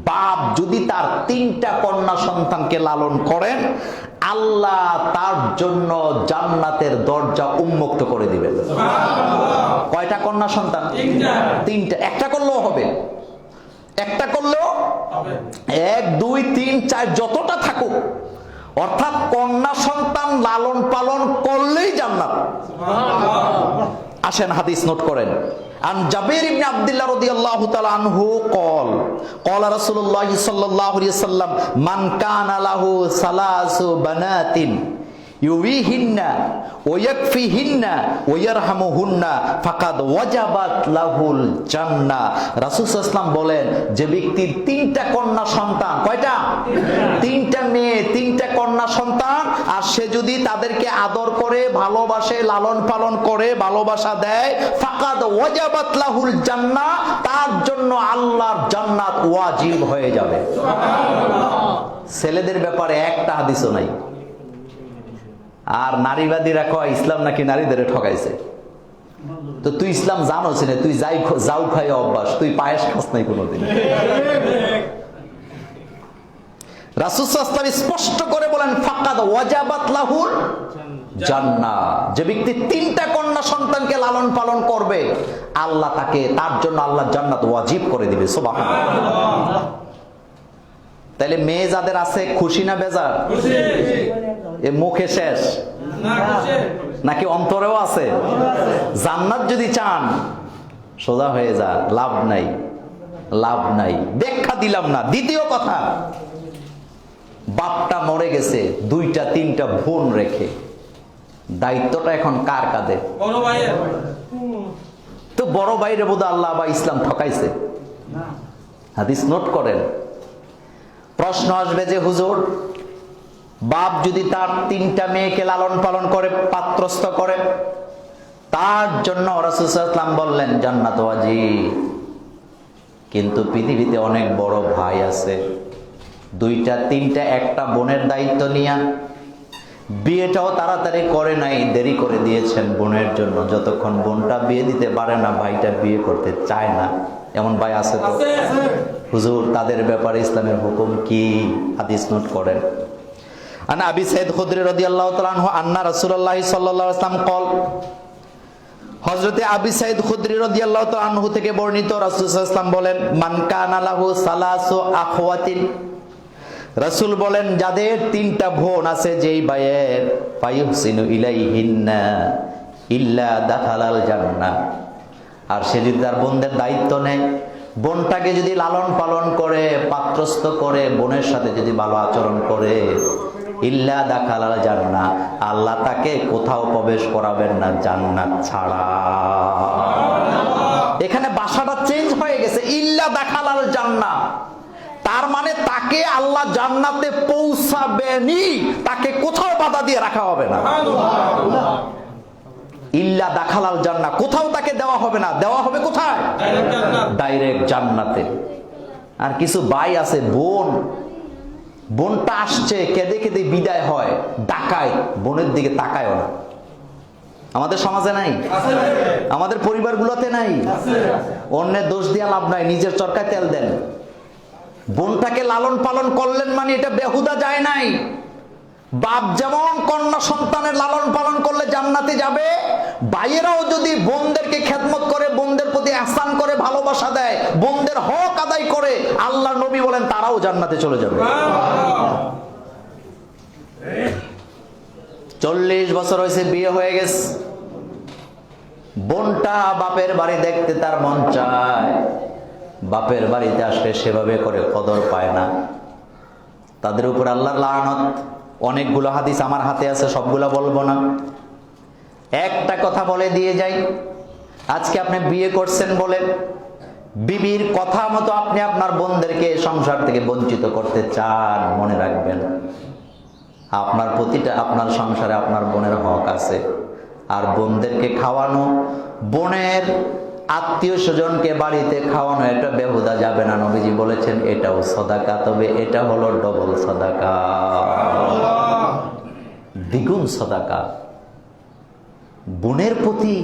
বাপ যদি তার 3টা কন্যা সন্তানকে লালন করেন, আল্লাহ তার জন্য জান্নাতের দরজা উন্মুক্ত করে দিবেন। কয়টা কন্যা সন্তান? 3টা। একটা করলেও হবে, একটা করলেও 1 2 3 4 যতটা থাকুক, অর্থাৎ কন্যা সন্তান লালন পালন করলেই জান্নাত। আসেন হাদিস নোট করেন। আন জাবির ইবনে আব্দুল্লাহ রাদিয়াল্লাহু তাআলা আনহু ক্বালা রাসূলুল্লাহ সাল্লাল্লাহু আলাইহি ওয়াসাল্লাম মান কানা লাহু সালাসু বানাতিন ইউবিহিন্না ওয়া ইয়াকফিহিন্না ওয়া ইয়ারহামুহুন্না ফাকাদ ওয়াজাবাত লাহুল জান্নাহ। রাসূল সাল্লাল্লাহু আলাইহি ওয়াসাল্লাম বলেন, যে ব্যক্তির 3টা কন্যা সন্তান, কয়টা? 3টা মেয়ে, 3টা কন্যা সন্তান, আর সে যদি তাদেরকে আদর করে, ভালোবাসে, লালন পালন করে, ভালোবাসা দেয়, ফাকাদ ওয়াজাবাত লাহুল জান্নাহ, তার জন্য আল্লাহর জান্নাত ওয়াজিব হয়ে যাবে। সুবহানাল্লাহ। ছেলেদের ব্যাপারে একটা হাদিসও নাই। আর নারীবাদীরা কয় ইসলাম নাকি নারীদের ঠকাইছে। তো তুই ইসলাম জানোস না, তুই যাও খাই অভ্যাস, তুই পায়েস খাস নাই কোনোদিন। রাসূল সাল্লাল্লাহু আলাইহি ওয়াসাল্লাম স্পষ্ট করে বলেন, ফাকাদ ওয়াজাবাত লাহুল জান্নাহ। যে ব্যক্তি 3টা কন্যা সন্তানকে লালন পালন করবে, আল্লাহ তাকে, তার জন্য আল্লাহ জান্নাত ওয়াজিব করে দিবে। সুবহানাল্লাহ। তাহলে মেয়ে যাদের আছে, খুশি না বেজার? খুশি। এ মুখে শেষ নাকি অন্তরেও আছে? জান্নাত যদি চান সোজা হয়ে যা, লাভ নাই, লাভ নাই। ব্যাখ্যা দিলাম না। দ্বিতীয় কথা, বাপটা মরে গেছে, 2টা 3টা বোন রেখে, দায়িত্বটা এখন কার কাঁধে? বড় ভাইয়ের। তো বড় ভাইরে বোধহয় আল্লাহ বা ইসলাম ঠকাইছে। হাদিস নোট করেন। প্রশ্ন আসবে যে হুজুর, বাপ যদি তার 3টা মেয়েকে লালন পালন করে, পাত্রস্থ করে, তার জন্য রাসূল সাল্লাল্লাহু আলাইহি ওয়াসাল্লাম বললেন জান্নাত ওয়াজিব। কিন্তু পৃথিবীতে অনেক বড় ভাই আছে, 2টা 3টা একটা বোনের দায়িত্ব নিয়া বিয়েটাও তাড়াতাড়ি করে নাই, দেরি করে দিয়েছেন বোনের জন্য। যতক্ষণ বোনটা বিয়ে দিতে পারে না, ভাইটা বিয়ে করতে চায় না। এমন ভাই আছে তো? হুজুর, তাদের ব্যাপারে ইসলামের হুকুম কি? হাদিস নোট করেন। আনা আবি সাইদ খুদরি রাদিয়াল্লাহু তাআলা আনহু আন্না রাসূলুল্লাহ সাল্লাল্লাহু আলাইহি ওয়াসাল্লাম কল, হযরতে আবি সাইদ খুদরি রাদিয়াল্লাহু তাআলা আনহু থেকে বর্ণিত, রাসূল সাল্লাল্লাহু আলাইহি ওয়াসাল্লাম বলেন, মান কানা লাহু সালাসু আখওয়াতিন, রাসূল বলেন, যাদের 3টা বোন আছে, যেই ভাইয়ের ফায়ুহসিনু ইলাইহিন্না ইল্লা দাখালাল জান্নাহ, আর সে যদি তার বোনদের দায়িত্ব নেয়, বোনটাকে যদি লালন পালন করে, পাত্রস্থ করে, বোনের সাথে যদি ভালো আচরণ করে, ইল্লা দাখালাল জান্নাহ, আল্লাহ তাকে কোথাও প্রবেশ করাবেন না জান্নাত ছাড়া। এখানে ভাষাটা চেঞ্জ হয়ে গেছে, ইল্লা দাখালাল জান্নাহ। তার মানে তাকে আল্লাহ জান্নাতে পৌঁছাবেনই, তাকে কোথাও বাধা দিয়ে রাখা হবে না। ইল্লা দাখালাল জান্নাহ, কোথাও তাকে দেওয়া হবে না। দেওয়া হবে কোথায়? ডাইরেক্ট জান্নাতে। আর কিছু ভাই আছে, বোনটা আসছে, কেঁদে কেঁদে বিদায় হয়, ডাকায়, বোনের দিকে তাকায়ও না। আমাদের সমাজে নাই? আমাদের পরিবারগুলোতে নাই? অন্যের দোষ দিয়া লাভ নাই, নিজের চরকায় তেল দেন। বোনটাকে লালন পালন করলেন মানে এটা বেহুদা যায় নাই। বাপ যেমন কন্যা সন্তানের লালন পালন করলে জান্নাতে যাবে, ভাইয়েরাও যদি বোনদেরকে খেদমত করে, বোনদের প্রতি ihsan করে, ভালোবাসা দেয়, বোনদের হক আদায় করে, আল্লাহর নবী বলেন তারাও জান্নাতে চলে যাবে। 40 বছর হয়েছে, বিয়ে হয়ে গেছে, বোনটা বাপের বাড়ি দেখতে তার মন চায়, বাপের বাড়িতে আসলে সেভাবে করে কদর পায় না। তাদের উপর আল্লাহর লানত। অনেকগুলো হাদিস আমার হাতে আছে, সবগুলা বলবো না, একটা কথা বলে দিয়ে যাই। আজকে আপনি বিয়ে করছেন বলে বিবির কথা মতো আপনি আপনার বোনদেরকে সংসার থেকে বঞ্চিত করতে চান, মনে রাখবেন আপনার প্রতিটা, আপনার সংসারে আপনার বোনের হক আছে। আর বোনদেরকে খাওয়ানো, বোনের আত্মীয় স্বজনকে বাড়িতে খাওয়ানো, এটা বেহুদা যাবে না। নবীজি বলেছেন এটাও সাদাকা, তবে এটা হলো ডবল সাদাকা, দ্বিগুণ সাদাকা। বোনের প্রতি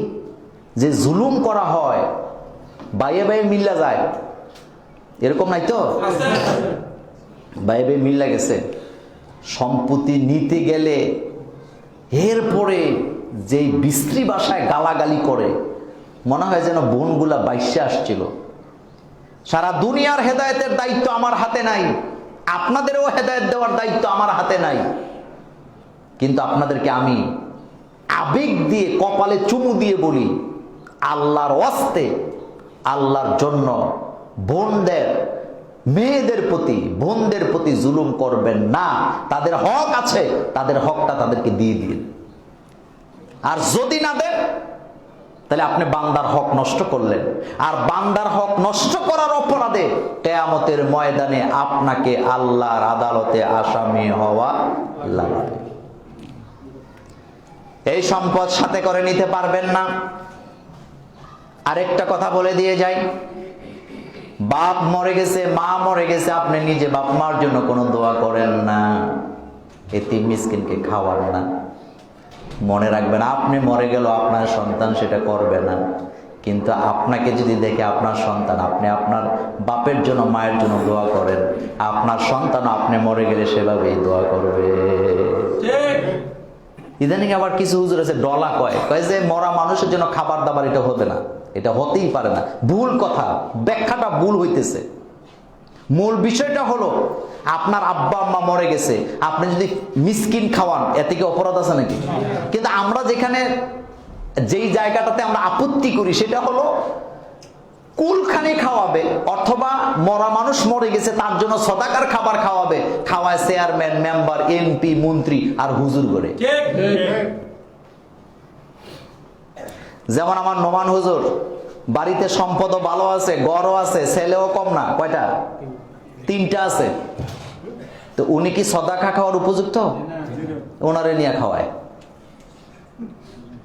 যে জুলুম করা হয়, বাইয়ে বাইয়ে মিল্লা যায়, এরকম নাই তো? বাইবে মিল লাগেছে। সম্পত্তি নিতে গেলে এরপরে যেই বিশ্রী ভাষায় গালাগালি করে, মনে হয় যেন বোনগুলা বাইশে আসছিল। সারা দুনিয়ার হেদায়েতের দায়িত্ব আমার হাতে নাই, আপনাদেরও হেদায়েত দেওয়ার দায়িত্ব আমার হাতে নাই, কিন্তু আপনাদেরকে আমি আবেগ দিয়ে কপালে চুমু দিয়ে বলি, আল্লাহর ওয়াস্তে, আল্লাহর জন্য বোনদের, মেয়েদের প্রতি, বোনদের প্রতি জুলুম করবেন না। তাদের হক আছে, তাদের হকটা তাদেরকে দিয়ে দিন। আর যদি না দেন, তাহলে আপনি বান্দার হক নষ্ট করলেন। আর বান্দার হক নষ্ট করার অপরাধে কিয়ামতের ময়দানে আপনাকে আল্লাহর আদালতে আসামি হওয়া লাগবে। এই সম্পদ সাথে করে নিতে পারবেন না। আরেকটা কথা বলে দিয়ে যাই, বাপ মরে গেছে, মা মরে গেছে, আপনি নিজে বাপ মার জন্য কোনো দোয়া করেন না, এতিম মিসকিনকে খাওয়ান না। মনে রাখবেন, আপনি মরে গেল আপনার সন্তান সেটা করবে না, কিন্তু আপনাকে যদি দেখে আপনার সন্তান, আপনি আপনার বাপের জন্য মায়ের জন্য দোয়া করেন, আপনার সন্তান আপনি মরে গেলে সেভাবেই দোয়া করবে। ইদানিং আবার কিছু হুজুর আছে ডলা কয় যে মরা মানুষের জন্য খাবার দাবার, এটা হবে না, এটা হতেই পারে না। ভুল কথা, ব্যাখ্যাটা ভুল হইতেছে। মূল বিষয়টা হলো, আপনার আব্বা আম্মা মরে গেছে, আপনি যদি মিসকিন খাওয়ান, এতে কি অপরাধ আছে নাকি? কিন্তু আমরা যেখানে, যেই জায়গাটাতে আমরা আপত্তি করি, সেটা হলো কুলখানি খাওয়াবে, অথবা মরা মানুষ মরে গেছে তার জন্য সদাকার খাবার খাওয়াবে, খাওয়ায় চেয়ারম্যান, মেম্বার, এমপি, মন্ত্রী আর হুজুর করে। যেমন আমার নোমান হুজুর, বাড়িতে সম্পদও ভালো আছে, গড়ও আছে, ছেলেও কম না, কয়টা? 3টা আছে। তো উনি কি সদাকা খাওয়ার উপযুক্ত? ওনারে নিয়ে খাওয়ায়,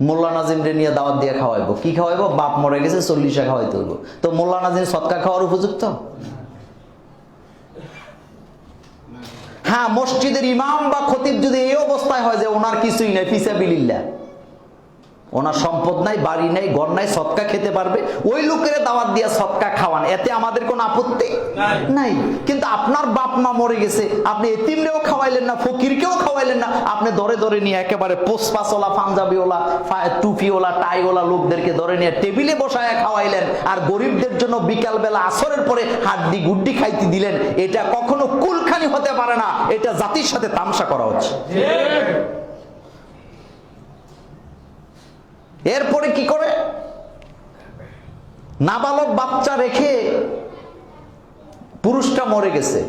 মোল্লা নাজিমরে নিয়ে দাওয়াত দিয়ে খাওয়াইবো। কি খাওয়াইবো? বাপ মরে গেছে, 40 খাওয়াইতে হইব। তো মোল্লা নাজিম সদকা খাওয়ার উপযুক্ত? হ্যাঁ, মসজিদের ইমাম বা খতিব যদি এই অবস্থায় হয় যে ওনার কিছুই নাই, ফিসাবিলিল্লাহ, ওনার সম্পদ নাই, বাড়ি নাই, ঘর নাই, সদকা খেতে পারবে, ওই লোকের দাওয়াত দিয়া সদকা খাওয়ান, এতে আমাদের কোনো আপত্তি নাই। কিন্তু আপনার বাপ মা মরে গেছে, আপনি এতিমরেও খাওয়াইলেন না, ফকিরকেও খাওয়াইলেন না, আপনি ধরে ধরে নিয়ে একেবারে পোস্টপাসওয়ালা, পাঞ্জাবিওয়ালা, টুপিওয়ালা, টাইওয়ালা লোকদেরকে ধরে নিয়ে টেবিলে বসায় খাওয়াইলেন, আর গরিবদের জন্য বিকালবেলা আসরের পরে হাড্ডি গুড্ডি খাইতে দিলেন। এটা কখনো কুলখানি হতে পারে না, এটা জাতির সাথে তামসা করা হচ্ছে। এরপরে কি করে? নাবালক বাচ্চা রেখে পুরুষটা মরে গেছে,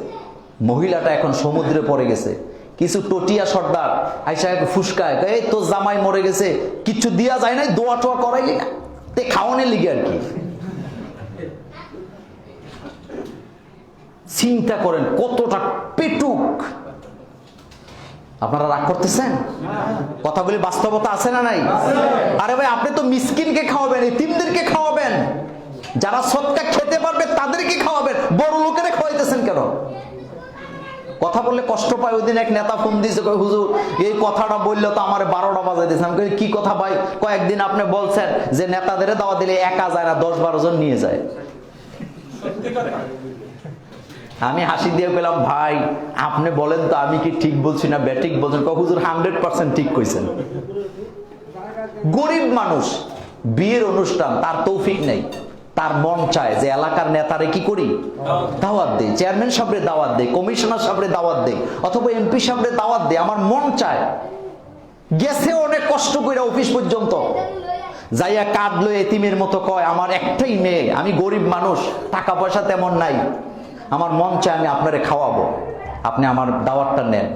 মহিলাটা এখন সমুদ্রে পড়ে গেছে, কিছু টটিয়া সর্দার আইসা ফুসকায়, এই তো জামাই মরে গেছে, কিছু দিয়া যায় নাই, দোয়া টোয়া করাইলি না, তে খাওয়ানোর লিগে আর কি। চিন্তা করেন কতটা পেটুক। আপনারা রাগ করতেছেন? কথাগুলি বাস্তবতা আছে না নাই? আরে ভাই, আপনি তো মিসকিনকে খাওয়াবেন, এতিমদেরকে খাওয়াবেন, যারা সদকা খেতে পারবে তাদেরকে খাওয়াবেন, বড় লোকেরা খাওয়াইতেছেন কেন? কথা বললে কষ্ট পায়। ওই দিন এক নেতা ফোন দিয়েছে, কয় হুজুর এই কথাটা বললে তো আমার 12টা বাজাই দিয়েছে। আমি কি কথা ভাই? কয়েকদিন আপনি বলছেন যে নেতাদের দাওয়া দিলে একা যায় না, 10-12 জন নিয়ে যায়। আমি হাসি দিয়ে পেলাম, ভাই আপনি বলেন তো আমি কি ঠিক বলছি না ব্যাঠিক বলছেন? হুজুর 100% ঠিক কইছেন। গরিব মানুষ, বিয়ের অনুষ্ঠান, তার তৌফিক নেই, তার মন চায় যে এলাকার নেতারে কি করি, দাওয়াত দেই, চেয়ারম্যান সাহেবরে দাওয়াত দেই, কমিশনার সাহেবরে দাওয়াত দেই, অথবা এমপি সাহেবরে দাওয়াত দেই। আমার মন চায়, গেছে অনেক কষ্ট করে অফিস পর্যন্ত, যাইয়া কাঁদলো এতিমের মতো, কয় আমার একটাই মেয়ে, আমি গরিব মানুষ, টাকা পয়সা তেমন নাই, আমার মন চায় আমি আপনারে খাওয়াবো, আপনি আমার দাওয়াতটা নেন।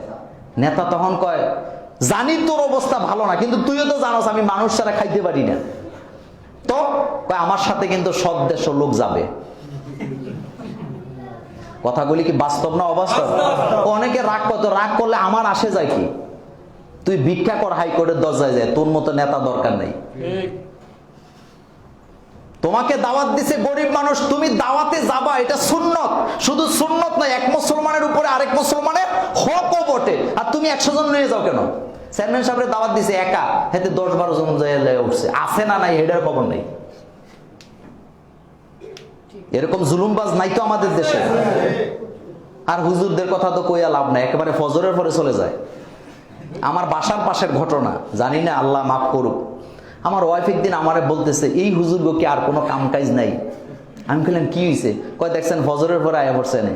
নেতা তখন কয়, জানি তোর অবস্থা ভালো না, কিন্তু তুইও তো জানোস আমি মানুষ ছাড়া খাইতে পারি না, তো আমার সাথে কিন্তু সদ্দেশ লোক যাবে। কথাগুলি কি বাস্তব না অবাস্তব? অনেকে রাগ করতো, রাগ করলে আমার আসে যায় কি? তুই ভিক্ষা কর হাইকোর্টের দরজায় যায়, তোর মতো নেতা দরকার নেই। তোমাকে দাওয়াত দিছে গরিব মানুষ, তুমি দাওয়াতে যাবা, এটা সুন্নত। শুধু সুন্নত নয়, এক মুসলমানের উপরে আরেক মুসলমানের হকও বটে। আর তুমি 100 জন নিয়ে যাও কেন? চেয়ারম্যান সাহেবের দাওয়াত দিছে একা, হেতে 10-12 জন যায় উঠছে, আছে না নাই হেডের খবর নেই। এরকম জুলুমবাজ নাই তো আমাদের দেশে। আর হুজুরদের কথা তো কইয়া লাভ নাই, একেবারে ফজরের পরে চলে যায়। আমার বাসার পাশের ঘটনা, জানি না আল্লাহ মাফ করুক, আমার ওয়াইফ একদিন আমারে বলতেছে, এই হুজুর গো কি আর কোনো কাম কাজ নাই? আমি বললাম কি হয়েছে? কয় দেখছেন ফজরের পরে আয়া পড়ছে না,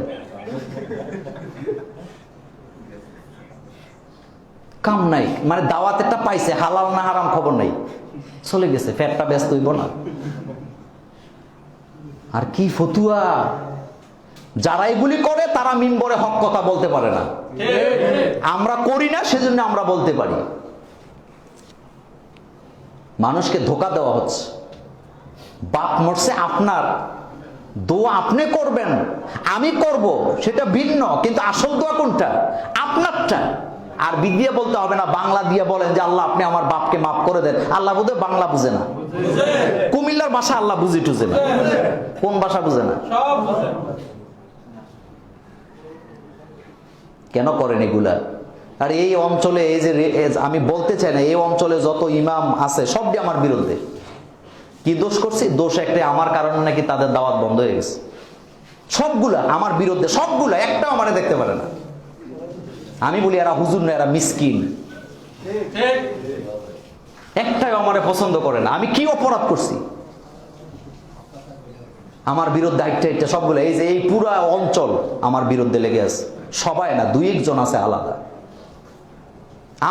কাম নাই, মানে দাওয়াত একটা পাইছে, হালাল না হারাম খবর নাই, চলে গেছে, পেটটা ব্যস্ত হইব না। আর কি ফতুয়া! যারা এগুলি করে তারা মিম্বরে হক কথা বলতে পারে না, আমরা করি না সেজন্য আমরা বলতে পারি। মানুষকে ধোঁকা দেওয়া হচ্ছে। বাপ মরছে আপনার, দোয়া আপনি করবেন, আমি করব, সেটা ভিন্ন, কিন্তু আসল দোয়া কোনটা? আপনারটা। আর বিদিয়া বলতে হবে না, বাংলা দিয়ে বলেন যে আল্লাহ আপনি আমার বাপকে মাফ করে দেন। আল্লাহ বোধহয় বাংলা বুঝে না, কুমিল্লার ভাষা আল্লাহ বুঝি টুঝে না, কোন ভাষা বুঝে না? কেন করেন এগুলা? আর এই অঞ্চলে এই যে আমি বলতে চাই না, এই অঞ্চলে যত ইমাম আছে সবই আমার বিরুদ্ধে। কি দোষ করছি? দোষ একটাই, আমার কারণে নাকি তাদের দাওয়াত বন্ধ হয়ে গেছে। সবগুলা আমার বিরুদ্ধে, সবগুলা, একটাও আমারে দেখতে পারে না। আমি বলি এরা হুজুর না, এরা মিসকিন, একটাও আমারে পছন্দ করে না। আমি কি অপরাধ করছি? আমার বিরুদ্ধে একটা সবগুলো, এই যে এই পুরা অঞ্চল আমার বিরুদ্ধে লেগে আছে। সবাই না, দুই একজন আছে আলাদা।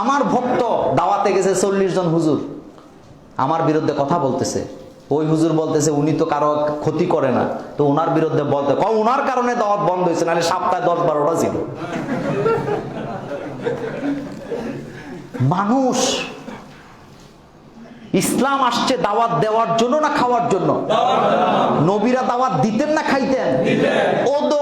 আমার ভক্ত দাওয়াতে গেছে 40 জন হুজুর, আমার বিরুদ্ধে কথা বলতেছে। ওই হুজুর বলতেছে উনি তো কারো ক্ষতি করে না, তো ওনার বিরুদ্ধে বলতে ওনার কারণে দাওয়াত বন্ধ হয়েছে, নাহলে সপ্তাহে 10-12টা ছিল। মানুষ ইসলাম আসছে দাওয়াত দেওয়ার জন্য না খাওয়ার জন্য? নবীরা দাওয়াত দিতেন না খাইতেন? উদউ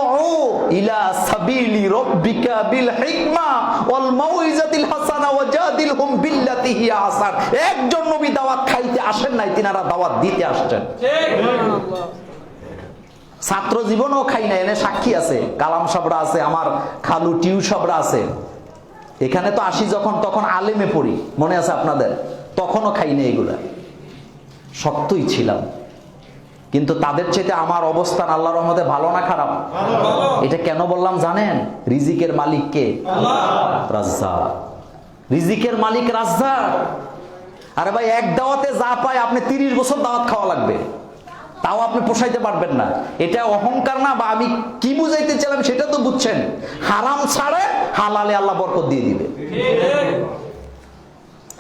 ইলা সাবিলি রাব্বিকা বিল হিকমা ওয়াল মাউইজাতিল হাসানা ওয়াজাদিলহুম বিল্লাতি হিয়া আহসান। একজন নবী দাওয়াত খাইতে আসেন নাই, তিনারা দাওয়াত দিতে আসছেন। ছাত্র জীবনও খাই না, এনে সাক্ষী আছে, কালাম সাবরা আছে, আমার খালু টিউ সাবরা আছে। এখানে তো আসি যখন, তখন আলেমে পড়ি, মনে আছে আপনাদের? তখনও খাই না এগুলা, শক্তই ছিলাম। কিন্তু তাদের চাইতে আমার অবস্থান আল্লাহর রহমতে ভালো না খারাপ? এটা কেন বললাম জানেন? রিজিকের মালিক কে? রাজ্জাক। রিজিকের মালিক রাজ্জাক। আরে ভাই, এক দাওয়াতে যা পায় আপনি 30 বছর দাওয়াত খাওয়া লাগবে, তাও আপনি পোষাইতে পারবেন না। এটা অহংকার না, বা আমি কি বুঝাইতে চাইলাম সেটা তো বুঝছেন। হারাম ছাড়ে হালালে আল্লাহ বরকত দিয়ে দিবে।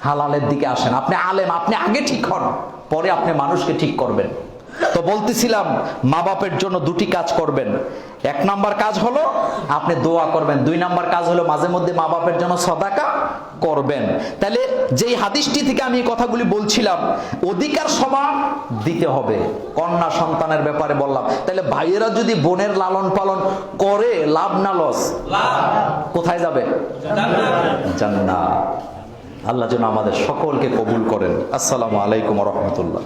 হালালের দিকে আসেন। আপনি আলেম, আপনি আগে ঠিক হন, পরে আপনি মানুষকে ঠিক করবেন। তো বলতেছিলাম, মা বাপের জন্য দুটি কাজ করবেন। 1 নাম্বার কাজ হলো আপনি দোয়া করবেন, 2 নাম্বার কাজ হলো মাঝে মধ্যে মা বাপের জন্য সাদাকা করবেন। তাহলে যেই হাদিসটি থেকে আমি এই কথাগুলি বলছিলাম, অধিকার সমান দিতে হবে। কন্যা সন্তানের ব্যাপারে বললাম, তাহলে ভাইয়েরা যদি বোনের লালন পালন করে, লাভ না লস? কোথায় যাবে? জান্নাত। আল্লাহ যেন আমাদের সকলকে কবুল করেন। আসসালামু আলাইকুম ওয়া রাহমাতুল্লাহ।